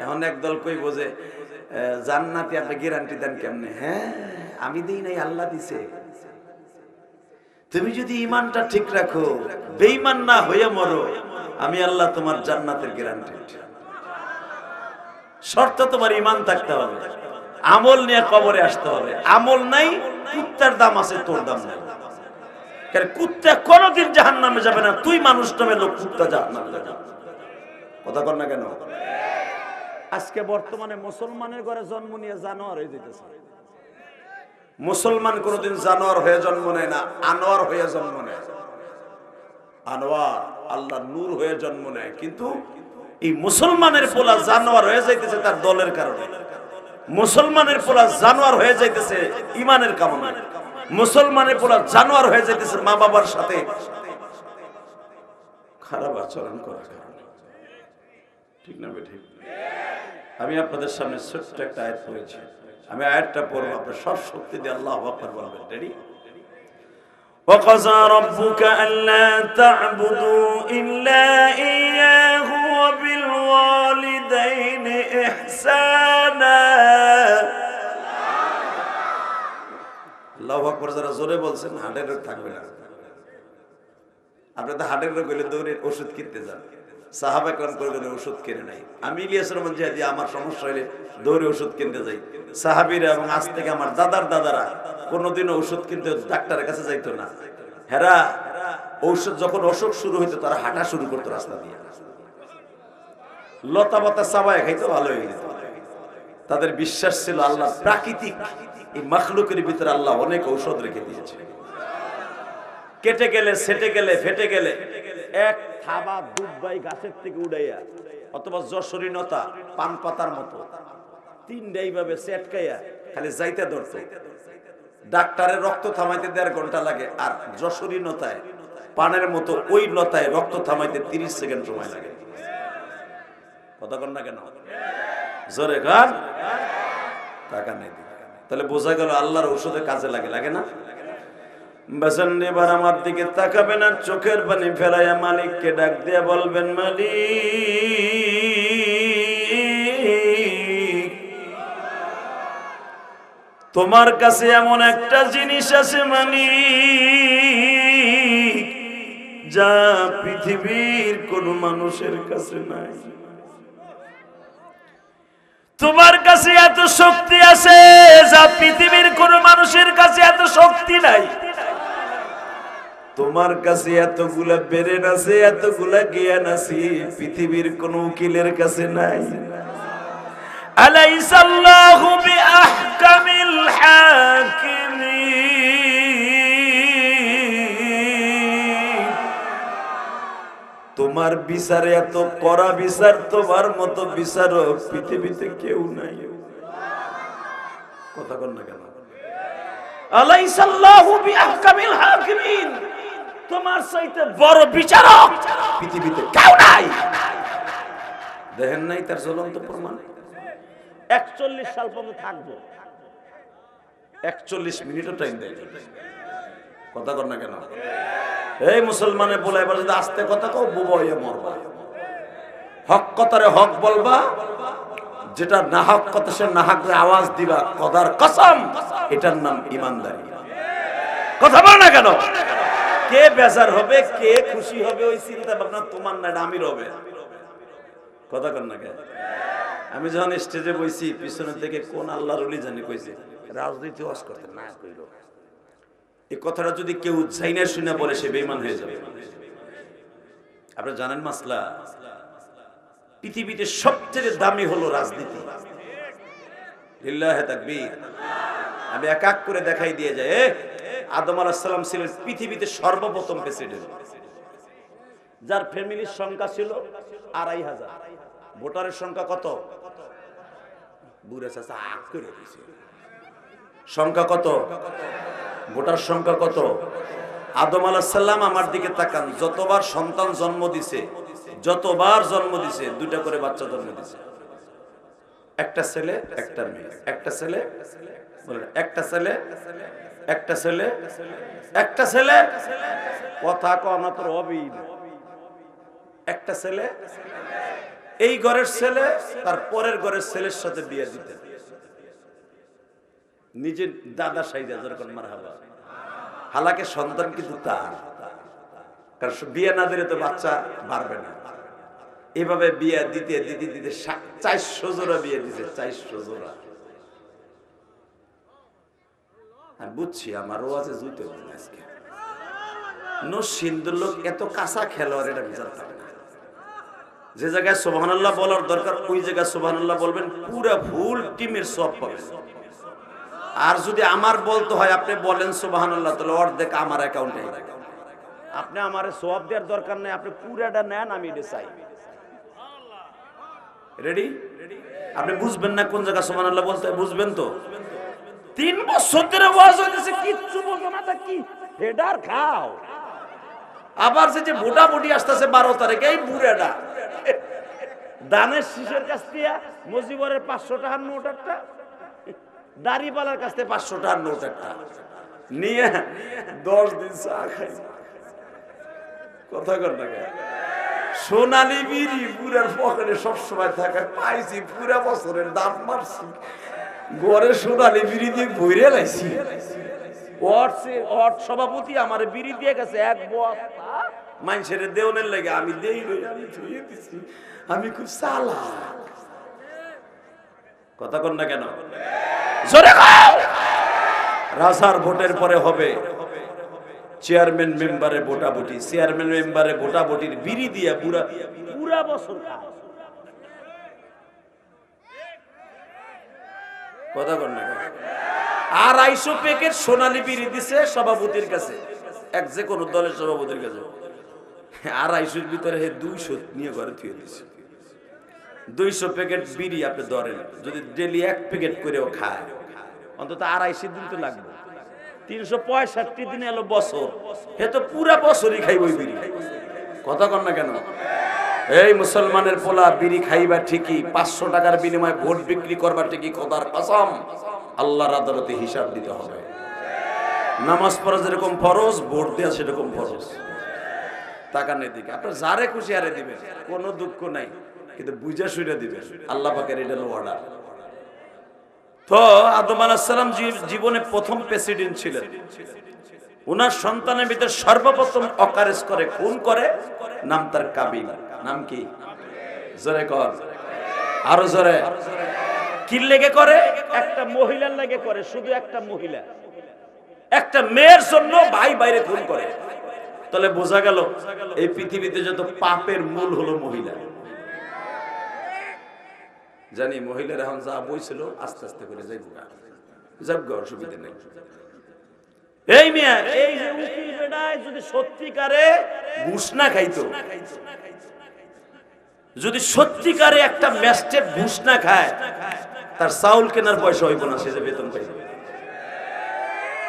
এখন একদল কই বোঝে জান্নাতি আপনি গ্যারান্টি দেন কেমনে? হ্যাঁ আমি দেই নাই, আল্লাহ দিছে। তুমি যদি ঈমানটা ঠিক রাখো, বেঈমান না হয়ে মরো, আমি আল্লাহ তোমার জান্নাতের গ্যারান্টি। শর্ত তোমার ঈমান থাকতে হবে, আমল নিয়ে কবরে আসতে হবে। আমল নাই, কুত্তার দাম আছে, তোর দাম নাই। কারণ কুত্তা কোনোদিন জাহান্নামে যাবে না, তুই মানুষ নামে লোক, কুত্তা জাহান্নামে যাবে। কথা কর না কেন? আজকে বর্তমানে মুসলমানের ঘরে জন্ম নিয়ে জানোয়ার হয়ে যেতেছে। মুসলমান কোনোদিন জানোয়ার হয়ে জন্ম নেয় না, আনোয়ার হয়ে জন্ম নেয়। আনোয়ার আল্লাহ নূর হয়ে জন্ম নেয়। কিন্তু এই মুসলমানের পোলা জানোয়ার হয়ে যাইতেছে তার দলের কারণে। মুসলমানের পোলা জানোয়ার হয়ে যাইতেছে ইমানের কারণে। মুসলমানের পোলা জানোয়ার হয়ে যাইতেছে মা বাবার সাথে খারাপ আচরণ করার কারণে। ঠিক না বেঠিক? আমি আপনাদের সামনে ছোট্ট একটা আয়াত পড়েছি। আমি আয়াতটা পড়ব, আপনারা সব শক্তি দিয়ে আল্লাহু আকবার বলবেন। রেডি? وَقَضَى رَبُّكَ أَلَّا تَعْبُدُوا إِلَّا إِيَّاهُ وَبِالْوَالِدَيْنِ إِحْسَانًا। আল্লাহু আকবার। যারা জোরে বলছেন হার্টের রোগ থাকবে না। আপনি তো হার্টের রোগ হলে দৌড়ে ওষুধ কিনতে যান, সাহাবা کرام করে ওষুধ কিনে নাই। আমি ইলিয়াস রহমান জিহাদি আমার সমস্যা হলে দৌড়ে ওষুধ কিনতে যাই। সাহাবীরা এবং আজ থেকে আমার দাদার দাদারা কোনোদিনও ওষুধ কিনতে ডাক্তারের কাছে যাইতো না। হেরা ঔষধ যখন অসুখ শুরু হইতো তারা হাঁটা শুরু করতো রাস্তা দিয়ে, লতা পাতা চাবায় খাইতো, ভালো হয়ে যেত। তাদের বিশ্বাস ছিল আল্লাহ প্রাকৃতিক এই মাখলুকের ভিতরে আল্লাহ অনেক ঔষধ রেখে দিয়েছে। কেটে গেলে, সেটে গেলে, ফেটে গেলে এক থাবা দুধ বাই গাছের থেকে উড়াইয়া, অথবা যশোরীনতা পান পাতার মতো তিনটা এইভাবে সেটকাইয়া খালি যাইতে ধরতো। ডাক্তারের রক্ত থামাইতে 1.5 ঘন্টা লাগে, আর যশোরী নতায় পানের মতো ওই নতায় রক্ত থামাইতে 30 সেকেন্ড সময় লাগে। কথা কন না কেন? জোরে গান টাকা নেই। তাহলে বোঝা গেল আল্লাহর ঔষধে কাজে লাগে, লাগে না? বেসন এবার আমার দিকে তাকাবেন আর চোখের পানি ফেলাইয়া মালিককে ডাক দিয়ে বলবেন, মালিক তোমার কাছে এমন একটা জিনিস আছে মালিক, যা পৃথিবীর কোন মানুষের কাছে নাই। তোমার কাছে এত শক্তি আছে যা পৃথিবীর কোন মানুষের কাছে এত শক্তি নাই। তোমার কাছে এতগুলা ব্রেন আছে, এতগুলা জ্ঞান আছে, পৃথিবীর কোন উকিলের কাছে নাই। আলাইসাল্লাহু বিআহকামিল হাকিমিন। তোমার বিচারে এত কড়া বিচার, তোমার মতো বিচারক পৃথিবীতে কেউ নাই। কথা কন না কেন? আলাইসাল্লাহু বিআহকামিল হাকিমিন, তোমার চাইতে বড় বিচারক পৃথিবীতে কেউ নাই। দেখেন নাই তার জ্বলন্ত প্রমাণ? 41 সাল পর্যন্ত থাকবো, 41 মিনিটও টাইম দেয়। কথা কর না কেন? এই মুসলমানে বলে এবার যদি আস্তে কথা কও বুবা হইয়া মরবা। হক কথারে হক বলবা, যেটা না হক কথা সে না হক আওয়াজ দিবা, খোদার কসম এটার নাম ইমানদারি। কথা বল না কেন? কে বেজার হবে, কে খুশি হবে, ওই চিন্তা ভাবনা তোমার না, আমির হবে। কথা কর না কেন? আমি যখন স্টেজে বইছি, পিছনের থেকে কোন আল্লাহর ওলি জানি কইছে রাজনীতি ওয়াজ করতে না কইল। এই কথাটা যদি কেউ জাইনা শুনে বলে সে বেঈমান হয়ে যাবে। আপনারা জানেন মাসলা, পৃথিবীতে সবচেয়ে দামি হলো রাজনীতি। লিল্লাহি তাকবীর। আমি এক এক করে দেখাই দিয়ে যাই। আদম আলাইহিস সালাম ছিলেন পৃথিবীতে সর্বপ্রথম প্রেসিডেন্ট, যার ফ্যামিলির সংখ্যা ছিল 2500। ভোটারের সংখ্যা কত? বুড়া চাচা আগ করে দিয়েছে। সংখ্যা কত? ভোটার সংখ্যা কত? আদম আলাইহিস সালাম আমার দিকে তাকান, যতবার সন্তান জন্ম দিছে, যতবার জন্ম দিছে, 2টা করে বাচ্চা জন্ম দিছে। একটা ছেলে একটা মেয়ে, একটা ছেলে, বলেন একটা ছেলে, একটা ছেলে, একটা ছেলে। কথা কন তোর হবি। একটা ছেলে, এই ঘরের ছেলে তার পরের ঘরের ছেলের সাথে বিয়ে দিতে, নিজের দাদা সাইজা যেরকম মারহাবা। হালাকে সন্তান কিন্তু তার, কারণ বিয়ে না দিলে তো বাচ্চা বাড়বে না। এভাবে বিয়ে দিতে দিতে দিতে 400 জোড়া বিয়ে দিতে, 400 জোড়া। আমি বুঝছি আমার ও আছে জুইতে আজকে নসিন্দুর লোক এত কাঁচা খেলোয়াড়, এটা জানতাম না। যে জায়গায় সুবহানাল্লাহ বলার দরকার ওই জায়গায় সুবহানাল্লাহ বলবেন, পুরো ফুল টিমের সব পাবেন। আর যদি আমার বলতে হয় আপনি বলেন সুবহানাল্লাহ, তাহলে অর্ধেক আমার অ্যাকাউন্টে। আপনি আমারে সওয়াব দেওয়ার দরকার নেই, আপনি পুরাটা নেন, আমি এটা চাই। রেডি? আপনি বুঝবেন না কোন জায়গায় সুবহানাল্লাহ বলতে, বুঝবেন তো? 3 বছর ধরে ওয়াজ হইতেছে, কিচ্ছু বুঝো না, তা কি হেডার খাও। আবার যে ভোটাভুটি আসতেছে 12 তারিখে, এই বুড়াটা দানের শীষের কাছ থেকে মজিবরের 500 টাকার নোট একটা, দাড়িপালার কাছ থেকে 500 টাকার নোট একটা নিয়ে 10 দিন চা খাই। কথা কর না কেন? সোনালী বিড়ি পুরার পকেটে সবসময় থাকে, পাইছি পুরা বছরের দাম মারছি, ঘরে সোনালী বিড়ি দিয়ে ভরে লাইছি। সভাপতি আমার বিড়ি দিয়ে গেছে 1 বস্তা, মানুষের দেওয়ানের লাগে আমি দেই, আমি ধুয়ে দিছি। আমি খুব চালাক। কথা কন না কেন? জোরে কও। রাজার ভোটের পরে হবে চেয়ারম্যান মেম্বারে ভোটাভুটি, চেয়ারম্যান মেম্বারে ভোটাভুটির বিড়ি দিয়া পুরা পুরা বছর খায়। কথা কন না কেন? 250 প্যাকেট সোনালী বিড়ি দিছে সভাপতির কাছে, এক যে কোনো দলের সভাপতির কাছে। 250-র ভিতরে 200 নিয়ে ঘরে থুয়ে দিছে। 200 প্যাকেট বিড়ি আপনি ধরেন, যদি ডেলি 1 প্যাকেট করেও খায়, অন্তত 250 দিন তো লাগবে। 365 দিনে এলো বছর, হে তো পুরা বছরই খাইব ওই বিড়ি। কথা কন না কেন? এই মুসলমানের পোলা বিড়ি খাইবা ঠিকই, 500 টাকার বিনিময়ে ভোট বিক্রি করবা ঠিকই, খোদার কসম আল্লাহর আদালতে হিসাব দিতে হবে। নামাজ পড়া যেরকম ফরজ, ভোট দেওয়া সেরকম ফরজ। টাকা নেই দিকে আপনার যারে খুশি আরে দিবেন, কোনো দুঃখ নাই, কিন্তু বুঝা শুনে দিবেন। আল্লাহ পাকের এটা হলো অর্ডার। তো আদম আলাইহিস সালাম জীবনে প্রথম প্রেসিডেন্ট ছিলেন। উনার সন্তানের ভিতরে সর্বপ্রথম অকারেজ করে, খুন করে, নাম তার কাবিল। নাম কি? জোরে কর, আরো জোরে। কি লেগে করে? একটা মহিলার লেগে করে, শুধু একটা মহিলা, একটা মেয়ের জন্য ভাই বাইরে খুন করে। তাহলে বোঝা গেল এই পৃথিবীতে যত পাপের মূল হলো মহিলা। জানি মহিলার এখন যা বইছিল আস্তে আস্তে করে যাইব, অসুবিধা নেই। এই মিয়া, এই যে উকিল বেটায় যদি সত্যিকারে ঘুষ না খাইতো, যদি সত্যিকারে একটা ম্যাজিস্ট্রেট ঘুষ না খায়, তার চাউল কেনার পয়সা হইব না, সে যে বেতন পাইবে।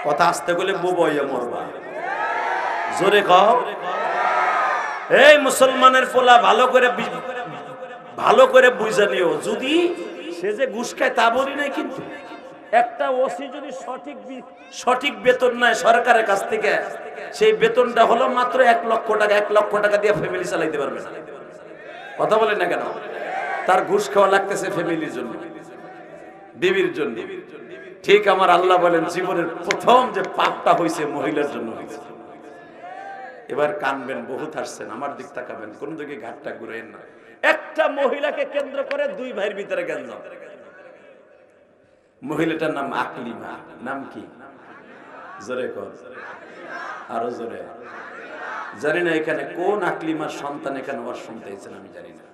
কথা আসতে গেলে বইয়া মরবা। জোরে কও। এই মুসলমানের পোলা ভালো করে বুঝা নিও, যদি সে যে ঘুষ খায় তা বলি নাই, কিন্তু একটা ওসি যদি সঠিক বেতন নেয় সরকারের কাছ থেকে, সেই বেতনটা হলো মাত্র 1 লক্ষ টাকা। 1 লক্ষ টাকা দিয়ে ফ্যামিলি চালাইতে পারবে না। কথা বলেন না কেন? তার ঘুষ খাওয়া লাগতেছে ফ্যামিলির জন্য, বিবির জন্য। ঠিক আমার আল্লাহ বলেন, জীবনের প্রথম যে পাপটা হয়েছে মহিলার জন্য হয়েছে। এবার কানবেন, বহুত আসছেন, আমার দিক তাকাবেন, কোন দিকে ঘাটটা ঘুরেন না। একটা মহিলাকে কেন্দ্র করে 2 ভাইয়ের ভিতরে গেঞ্জাম। মহিলাটার নাম আকলিমা। নাম কি? জোরে কর, আরো জোরে। জানি না এখানে কোন আকলিমার সন্তান এখানে আমার শুনতে হয়েছেন, আমি জানি না।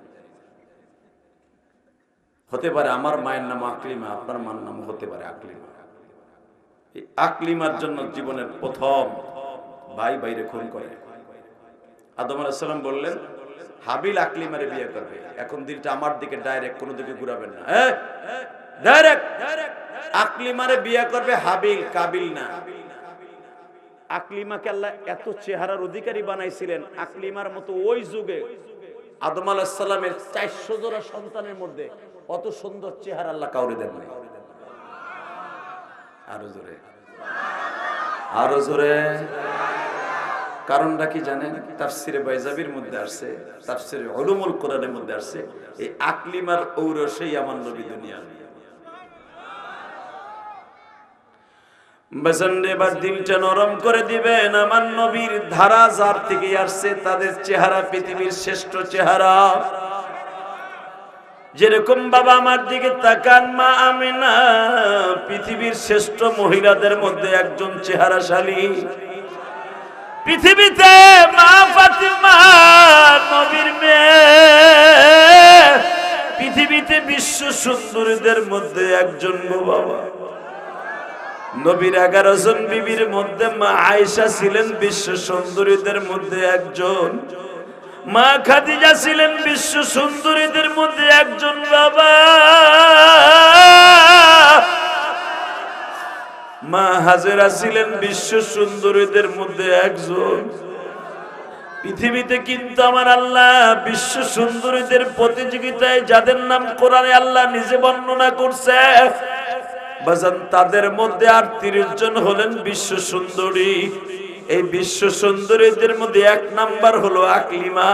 হতে পারে আমার মায়ের নাম আকলিমা, আপনার মার নাম হতে পারে আকলিমা। এই আকলিমার জন্য জীবনের প্রথম ভাই বাইরে খুন করে। আদম আলাইহিস সালাম বললেন, হাবিল আকলিমারে বিয়ে করবে। এখন দিলটা আমার দিকে ডাইরেক্ট, কোনো দিকে ঘুরাবেন না। ডাইরেক্ট আকলিমারে বিয়ে করবে, হাবিল, কাবিল না। আকলিমাকে আল্লাহ এত চেহারার অধিকারী বানাইছিলেন, আকলিমার মতো ওই যুগে আদম আলাইহিস সালামের 400 জোড়া সন্তানের মধ্যে অত সুন্দর চেহারা আল্লাহ কাউরে দেন নাই। আরো জোরে, আরো জোরে। কারণটা কি জানেন? তাফসিরে বাইজাবির মধ্যে আসছে, তাফসিরে উলুমুল কোরআনের মধ্যে আসছে, এই আকলিমার ঔরসেই আমার নবী দুনিয়া। বেসন্ডে এবার দিলটা নরম করে দিবেন। আমার নবীর ধারা যার থেকে আসছে, তাদের চেহারা পৃথিবীর শ্রেষ্ঠ চেহারা। যেরকম বাবা আমার দিকে তাকান, মা আমিনা পৃথিবীর শ্রেষ্ঠ মহিলাদের মধ্যে একজন চেহারাশালী। পৃথিবীতে মা ফাতিমা নবীর মেয়ে, পৃথিবীতে বিশ্ব সুন্দরীদের মধ্যে একজন গো বাবা। নবীর 11 জন বিবির মধ্যে মা আয়েশা ছিলেন বিশ্ব সুন্দরীদের মধ্যে একজন। মা খাদিজা ছিলেন বিশ্ব সুন্দরীদের মধ্যে একজন বাবা। মা হাজেরা ছিলেন বিশ্ব সুন্দরীদের মধ্যে একজন। পৃথিবীতে কিন্তু আমার আল্লাহ বিশ্ব সুন্দরীদের প্রতিযোগিতায় যাদের নাম কোরআনে আল্লাহ নিজে বর্ণনা করছে, বাজান তাদের মধ্যে 38 জন হলেন বিশ্ব সুন্দরী। এই বিশ্ব সুন্দরীদের মধ্যে 1 নাম্বার হলো আকলিমা।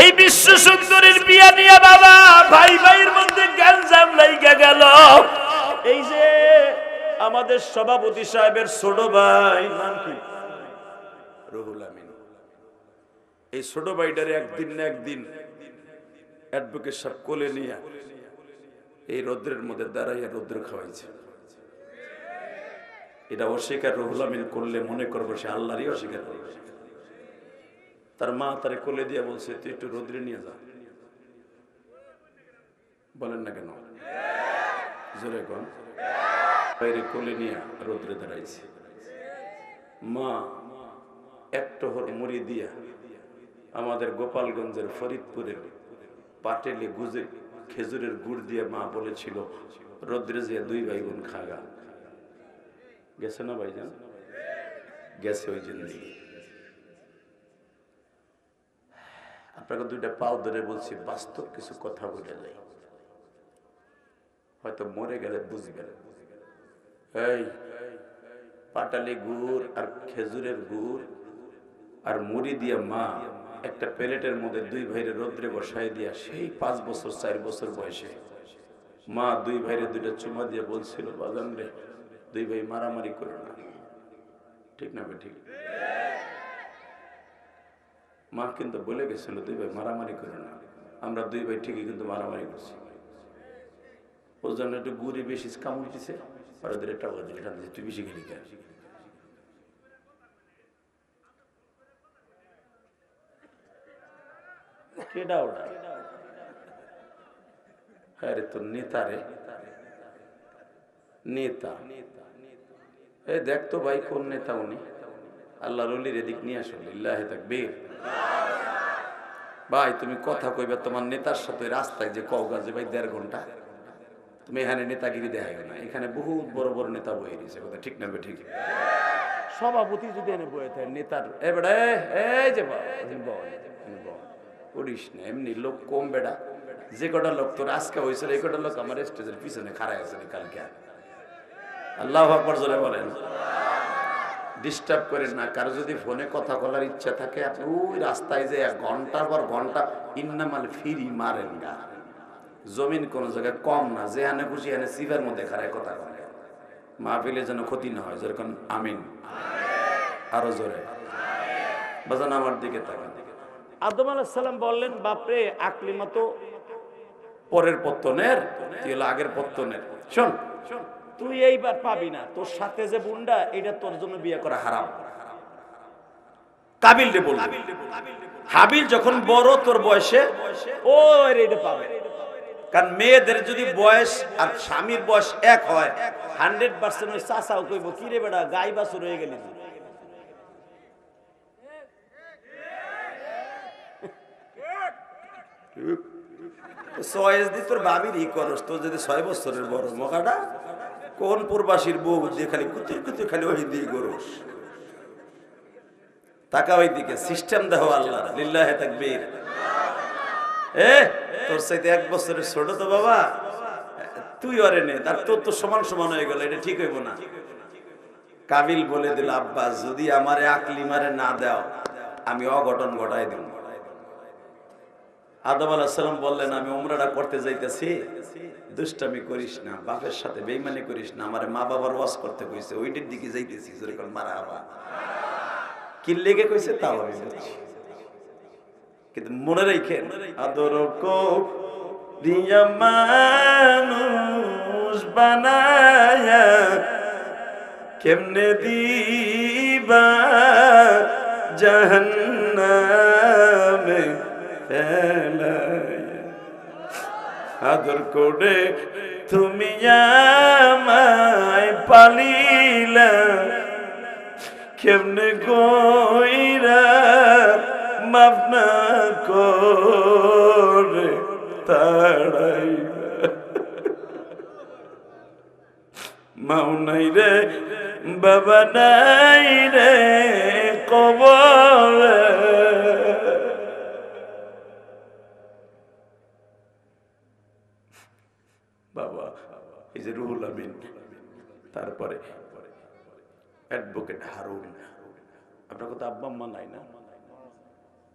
এই বিশ্ব সুন্দরীর বিয়া নিয়ে বাবা ভাই ভাইয়ের মধ্যে গ্যাঞ্জাম লাইগা গেল। এই যে আমাদের সভাপতি সাহেবের ছোট ভাই, নাম কি? রুহুল আমিন। এই ছোট ভাইটারে একদিন না একদিন অ্যাডভোকেট সাহেব কোলে নিয়ে এই রৌদ্রের মধ্যে দাঁড়াইয়া রৌদ্র খাওয়াইছে। এটা অস্বীকার রুহুল আমিন করলে মনে করবো সে আল্লাহরই অস্বীকার করবে। তার মা তারে কোলে দিয়ে বলছে, তুই একটু রৌদ্রে নিয়ে যা। বলেন না কেন? জোরে কোন বাইরে কোলে নিয়ে রৌদ্রে দাঁড়াইছে। মা একটা মুড়ি দিয়া আমাদের গোপালগঞ্জের ফরিদপুরের পাটেলে গুজে খেজুরের গুড় দিয়ে মা বলেছিল রোদ্রে যে 2 ভাই বোন খাগা। গেছে না ভাইজান? গেছে ওই জিন্দেগি। আপনাকে 2টা পাও ধরে বলছি, বাস্তব কিছু কথা বলে যাই, হয়তো মরে গেলে বুঝবেন। এই পাটালি গুড় আর খেজুরের গুড় আর মুড়ি দিয়ে মা একটা প্লেটের মধ্যে 2 ভাইরে রোদ্রে বসাই দিয়া সেই 5 বছর 4 বছর বয়সে মা 2 ভাইরে 2টা চুমা দিয়ে বলছিল, বাজান রে 2 ভাই মারামারি করো না। ঠিক না বে? ঠিক। মা কিন্তু বলে গেছিল 2 ভাই মারামারি করো না। আমরা 2 ভাই ঠিকই কিন্তু মারামারি করছি। ওর জন্য একটু গুড়ি বেশি কামড় দিছে, আর ওদের একটা তুই বেশি খেলি কেন? কেডা ওটা? আরে তো নেতা রে, নেতা। এই দেখ তো ভাই কোন নেতা উনি? আল্লাহর ওলির এদিক নিয়ে আসো। লিল্লাহি তাকবীর। ভাই তুমি কথা কইবে তোমার নেতার সাথে রাস্তায় যে কওগা যে ভাই 1.5 ঘন্টা, তুমি এখানে নেতাগিরি দেখাইবে না। এখানে বহুত বড় বড় নেতা বয়ে দিয়েছে, কথা ঠিক না? ঠিক। সভাপতি যদি এনে বয়ে থাকে নেতার এবারে এই যে করিস না, এমনি লোক কম বেড়া। যে কটা লোক তোর আজকে হয়েছিল এই কটা লোক আমার স্টেজের পিছনে খাড়াই আছে কালকে। আল্লাহু আকবার জোরে বলেন। ডিস্টার্ব করেন না। কারো যদি ফোনে কথা বলার ইচ্ছা থাকে আপনি ওই রাস্তায় যে 1 ঘন্টার পর ঘন্টা ইন্নামাল ফিরি মারেন গা। জমিন কোন জায়গায় কম না, যেখানে খুশি এখানে সিভার মধ্যে খাড়ায় কথা বলে। মাহফিলে যেন ক্ষতি না হয়, যেরকম আমিন। আরো জোরে বাজান আমার দিকে তাকান। আদম আলাইহিস সালাম বললেন, বাপরে আকলিমা তো পরের পত্তনের, তুই হলো আগের পত্তনের। শোন, তুই এইবার পাবি না, তোর সাথে যে বুন্ডা এটা তোর জন্য বিয়ে করা হারাম। কাবিল রে বল, হাবিল যখন বড় তোর বয়সে ও এটা পাবে। কারণ মেয়েদের যদি বয়স আর স্বামীর বয়স এক হয় 100% ওই চাচাও কইব কি রে বেটা গাই বাছুর হয়ে গেলি। চয়েস দি তোর ভাবির ই করস, তোর যদি 6 বছরের বড় মকাটা কোন প্রবাসীর বউ দিয়ে খালি কুতির কুতির খালি ওই দিয়ে গরস। তাকা ওই দিকে, সিস্টেম দেখো আল্লাহ। লিল্লাহি তাকবীর। তোর সাথে 1 বছরের ছোট তো বাবা, তুই ওরে নে, তার তোর তো সমান সমান হয়ে গেল, এটা ঠিক হইব না। কাবিল বলে দিল, আব্বা যদি আমারে আকলিমারে না দাও আমি অঘটন ঘটাই দেব। আদম আলাইহিস সালাম বললেন, আমি উমরাটা করতে যাইতেছি, দুষ্টামি করিস না, বাপের সাথে বেঈমানি করিস না, আমারে মা বাবার ওয়াজ করতে কইছে, ওইটার দিকে যাইতেছি। যেরকম মারহাবা কি লেগে কইছে তাও আমি বলছি, কিন্তু মনে রাখেন আদর কো দিয়া মানুষ বানায়া কেমনে দিবা জাহান্নামে ফেলায়া। আদর করে তুমি আমায় পালিলা কেমনে কইরা মাফ না করে তাড়াইবা। মাও নাই রে বাবা নাই রে কবরে, বাবা এই যে রুহুল আমিন, তারপরে অ্যাডভোকেট হারুন। আপনার কথা আব্বা আম্মা নাই না?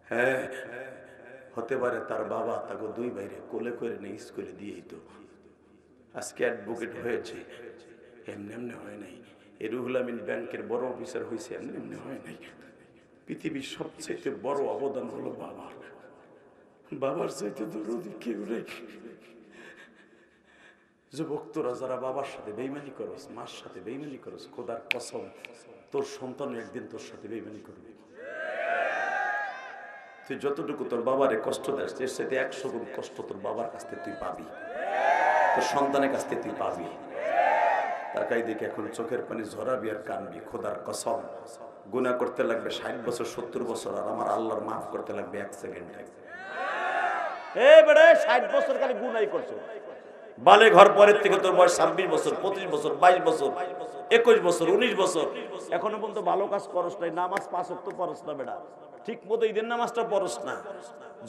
হ্যাঁ, হতে পারে তার বাবা তাকে 2 ভাইরে কোলে করে নিয়ে স্কুলে দিয়েই তো আজকে অ্যাডভোকেট হয়েছে। এমনি এমনি হয় নাই। এই রুহুল আমিন ব্যাংকের বড় অফিসার হয়েছে, এমনি এমনি হয় নাই। পৃথিবীর সবচেয়ে বড় অবদান হলো বাবার। বাবার চাইতে দরদি কেউ নেই। যুবক তোরা যারা বাবার সাথে বেইমানি করস, মার সাথে বেইমানি করস, খোদার কসম তোর সন্তান একদিন তোর সাথে বেইমানি করবে। তুই যতটুকু তোর বাবারে কষ্ট দেস, এর সাথে 100 গুণ কষ্ট তোর বাবার কাছ থেকে তুই পাবি, তোর সন্তানের কাছ থেকে তুই পাবি। তাকাই দেখে এখন চোখের পানি ঝরাবি আর কানবি। খোদার কসম গুনাহ করতে লাগবে 60 বছর 70 বছর, আর আমার আল্লাহর মাফ করতে লাগবে 1 সেকেন্ডে। বেড়ে 60 বছর খালি গুনাই করছো, বালে ঘর পরের থেকে তোর বয়স 26 বছর, 25 বছর, 22 বছর, 21 বছর, 19 বছর, এখনো পর্যন্ত ভালো কাজ করস নাই, নামাজ 5 ওয়াক্ত পড়স না বেটা, ঠিক মতো ঈদের নামাজটা পড়স না,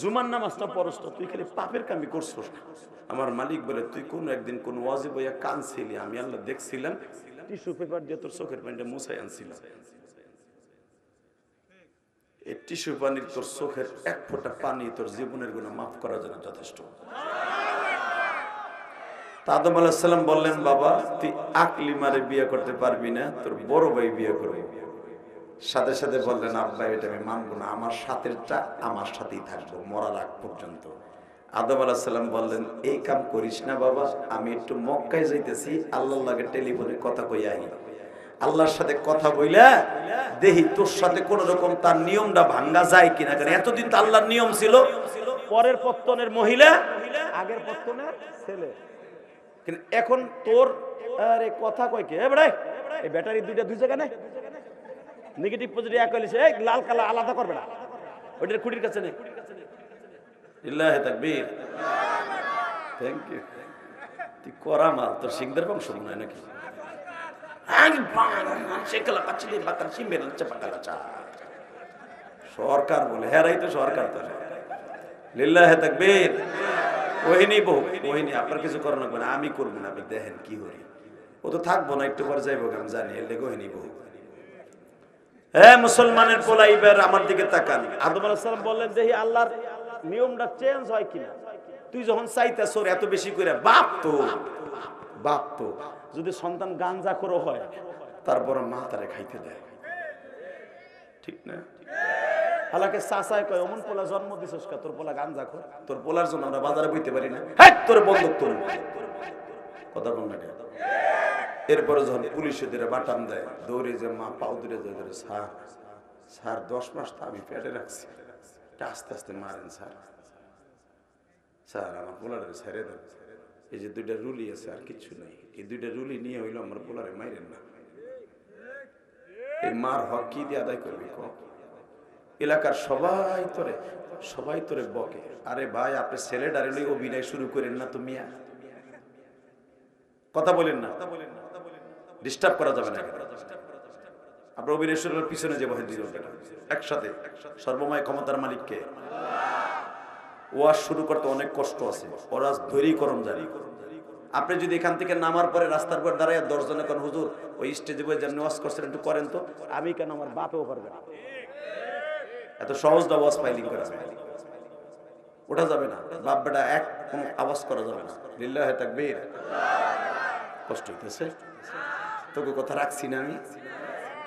জুমার নামাজটা পড়স না, তুই খালি পাপের কামি করছস। আমার মালিক বলে, তুই কোন একদিন কোন ওয়াজি বইয়া কানছিলি, আমি আল্লাহ দেখছিলাম, টিস্যু পেপার দিয়ে তোর চোখের পানিটা মুছাই আনছিলাম। এই টিস্যু পানির তোর চোখের এক ফোঁটা পানি তোর জীবনের গুনাহ মাফ করার জন্য যথেষ্ট। আদম আলাইহিস সালাম বললেন, বাবা তুই আকলিমারে বিয়ে করতে পারবি না, তোর বড় ভাই বিয়ে করবে। সাথে সাথে বললেন, আব্বা এটা আমি মানবো না, আমার সাথেরটা আমার সাথেই থাকবো মরার আগ পর্যন্ত। আদম আলাইহিস সালাম বললেন, এই কাম করিস না বাবা, আমি একটু মক্কায় যাইতেছি, আল্লাহর লাগে টেলিফোনে কথা কই আই, আল্লাহর সাথে কথা বইলা দেখি তোর সাথে কোন রকম তার নিয়মটা ভাঙ্গা যায় কিনা, কারণ এতদিন তো আল্লাহর নিয়ম ছিল পরের পত্তনের মহিলা আগের পত্তনের ছেলে, কিন্তু এখন তোর আরে কথা কয় কে বেড়াই, এই ব্যাটারি দুইটা দুই জায়গা নেই, নেগেটিভ পজিটিভ এক হইছে, এই লাল কালা আলাদা করবে না, ওইটার খুঁটির কাছে নেই। ইল্লাহি তাকবীর, থ্যাংক ইউ। তুই করা মাল, তোর সিংদের বংশ মনে হয় নাকি? সরকার বলে, হেরাই তো সরকার, তো লিল্লাহি তাকবীর। ওহিনী বউ, ওহিনী আপনার কিছু করার লাগবে না, আমি করবো না, আপনি দেখেন কি করি, ও তো থাকবো না, একটু পরে যাইব, আমি জানি, এলে ওহিনী বউ। হ্যাঁ মুসলমানের পোলা, এবার আমার দিকে তাকান। আদম আলাইহিস সালাম বললেন, দেখি আল্লাহর নিয়মটা চেঞ্জ হয় কিনা, তুই যখন চাইতাছ এত বেশি করে, বাপ তো যদি সন্তান গাঞ্জাখোর হয়, তারপর মা তারে খাইতে দেয়, ঠিক না? হালাকে চাচায় কয়, অমন পোলা জন্ম দিছস কা, তোর পোলা গাঞ্জাখোর, তোর পোলার জন্য আমরা বাজারে বইতে পারি না, হ্যাঁ তোর বন্দুক তোর কথা বল না। এরপরে যখন পুলিশে ধরে বাটাম দেয়, দৌড়ে যে মা পাও দূরে ধরে, স্যার 10 মাস তো আমি পেটে রাখছি, আস্তে আস্তে মারেন স্যার আমার পোলারে ছেড়ে দেন, এই যে 2টা রুলি আছে আর কিছু নাই, এই 2টা রুলি নিয়ে হইলো আমার পোলারে মাইরেন না। এই মার হক কি দিয়ে আদায় করবি? এলাকার সবাই তোরে বকে, আরে ভাই আপনি ছেলে ডাইরেক্টলি অভিনয় শুরু করেন না, তুমি কথা বলেন না, ডিস্টার্ব করা যাবে না, আপনার অভিনয় শুরু পিছনে যে বহেন একসাথে, সর্বময় ক্ষমতার মালিককে ওয়াজ শুরু করতে অনেক কষ্ট আছে, ওরাজ ধৈর্য করম জানি। আপনি যদি এখান থেকে নামার পরে রাস্তার পর দাঁড়ায় 10 জনে কোন হুজুর ওই স্টেজে বসে যেন ওয়াজ করছেন একটু করেন তো, আমি কেন আমার বাপেও পারবে না, এত সহজ না ওয়াজ ফাইলিং করা ওঠা যাবে না, বাপ বেটা এক কোন আওয়াজ করা যাবে না। লিল্লাহি তাকবীর। কষ্ট হইতেছে তোকে কথা রাখছি না, আমি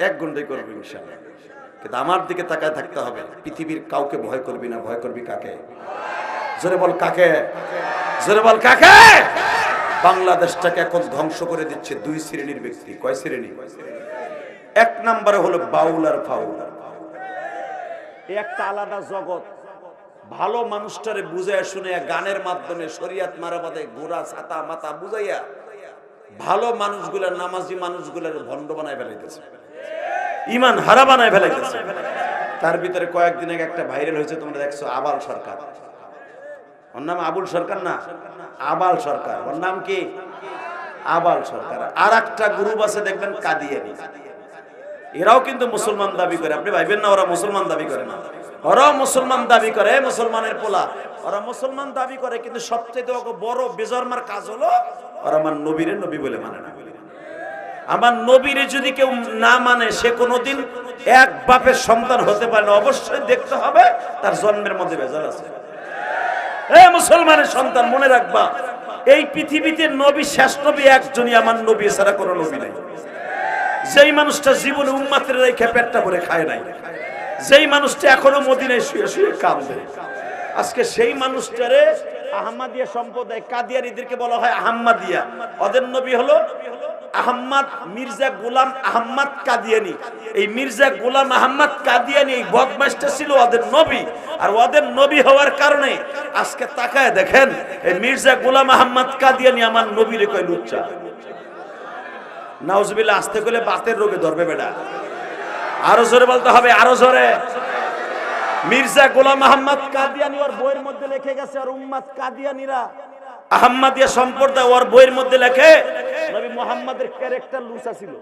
1 ঘন্টায় করবো ইনশাআল্লাহ, কিন্তু আমার দিকে তাকায় থাকতে হবে। পৃথিবীর কাউকে ভয় করবি না, ভয় করবি কাকে? জোরে বল কাকে, জোরে বল কাকে? বাংলাদেশটাকে এখন ধ্বংস করে দিচ্ছে 2 শ্রেণীর ব্যক্তি। কয় শ্রেণী? 1 নম্বরে হলো বাউল আর ফাউল, একটা আলাদা জগৎ। ভালো মানুষটারে বুঝাইয়া শুনে গানের মাধ্যমে শরীয়ত মারাবাদে গোড়া ছাতা মাথা বুঝাইয়া ভালো মানুষগুলা, নামাজি মানুষগুলার ভণ্ড বানায় ফেলাইতেছে, ইমান হারা বানায় ফেলাইতেছে। তার ভিতরে কয়েকদিন আগে একটা ভাইরাল হয়েছে, তোমরা দেখছো, আবাল সরকার। ওর নাম আবুল সরকার না, আবাল সরকার। ওর নাম কি? আবাল সরকার। আর একটা গ্রুপ আছে দেখবেন কাদিয়ানি, এরাও কিন্তু মুসলমান দাবি করে। আপনি ভাইবেন না ওরা মুসলমান দাবি করে না, ওরাও মুসলমান দাবি করে, মুসলমানের পোলা, ওরা মুসলমান দাবি করে, কিন্তু সবচেয়ে বড় বেজরমার কাজ হলো ওরা আমার নবীরে নবী বলে মানে না। আমার নবীরে যদি কেউ না মানে, সে কোনোদিন এক বাপের সন্তান হতে পারে না। অবশ্যই দেখতে হবে তার জন্মের মধ্যে ভেজাল আছে। মুসলমানের সন্তান, মনে রাখবা, এই পৃথিবীতে নবী, শেষ নবী একজনই, আমার নবী ছাড়া কোনো নবী নাই। যেই মানুষটা জীবনে উম্মাতের রেখে পেটটা ভরে খায় নাই, যেই মানুষটা এখনো মদিনায় শুয়ে শুয়ে কাঁদে, আজকে সেই মানুষটারে আহমদিয়া সম্প্রদায়, কাদিয়ানীদেরকে বলা হয় আহমদিয়া। ওদের নবী হলো আহমদ মির্জা গোলাম আহমদ কাদিয়ানী। এই মির্জা গোলাম আহমদ কাদিয়ানী, এই বদমাশটা ছিল ওদের নবী। আর ওদের নবী হওয়ার কারণে আজকে তাকায় দেখেন, এই মির্জা গোলাম আহমদ কাদিয়ানী আমার নবীরে কয় লুচ্চা। নাউজুবিল্লাহ, আসতে গেলে বাতের রোগে ধরবে বেটা। আরো জোরে বলতে হবে, আরো জোরে। মির্জা গোলাম আহমদ কাদিয়ানী ওর বইয়ের মধ্যে লিখে গেছে, আর উম্মত কাদিয়ানীরা আহমদিয়া সম্প্রদায় ওর বইয়ের মধ্যে লেখে নবী মুহাম্মাদের ক্যারেক্টার লুচা ছিল।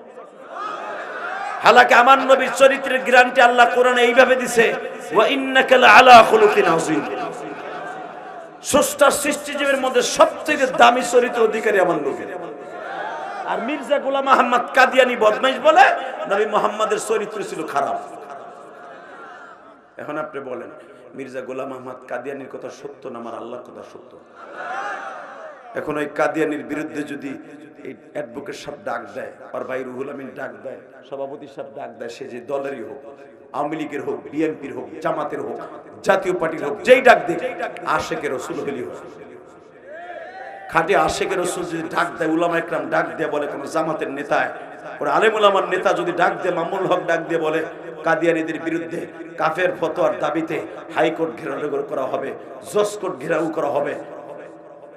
হালাকে আমার নবীর চরিত্রের গ্যারান্টি আল্লাহ কোরআনে এইভাবে দিছে, ওয়া ইন্নাকা লাআলা খুলুকিন আযীম। স্রষ্টার সৃষ্টিজীবের মধ্যে সবচেয়ে দামি চরিত্র অধিকারী আমার নবী। আর মির্জা গোলাম আহমদ কাদিয়ানী বদমাইশ বলে নবী মুহাম্মাদের চরিত্র ছিল খারাপ। এখন আপনি বলেন মির্জা গোলাম আহমদ কাদিয়ানীর কথা সত্য না আমার আল্লাহর কথা সত্য? এখন ওই কাদিয়ানীর বিরুদ্ধে যদি এই অ্যাডভোকেট সাহেব ডাক দেয়, আর ভাই রুহুল আমিন ডাক দেয়, সভাপতি সাহেব ডাক দেয়, সে যে দলেরই হোক, আওয়ামী লীগের হোক, বিএনপির হোক, জামাতের হোক, জাতীয় পার্টির হোক, যেই ডাক দেয় আশেকে রসুল হলি হোক, খাঁটি আশেকে রসুল যদি ডাক দেয়, উলামা একরাম ডাক দিয়ে বলে কোন জামাতের নেতায়, ওরা আলেম উলামার নেতা যদি ডাক দিয়ে, মামুনুল হক ডাক দিয়ে বলে কাদিয়ানীদের বিরুদ্ধে কাফের ফতোয়ার দাবিতে হাইকোর্ট ঘেরাও করা হবে, জজ কোর্ট ঘেরাও করা হবে,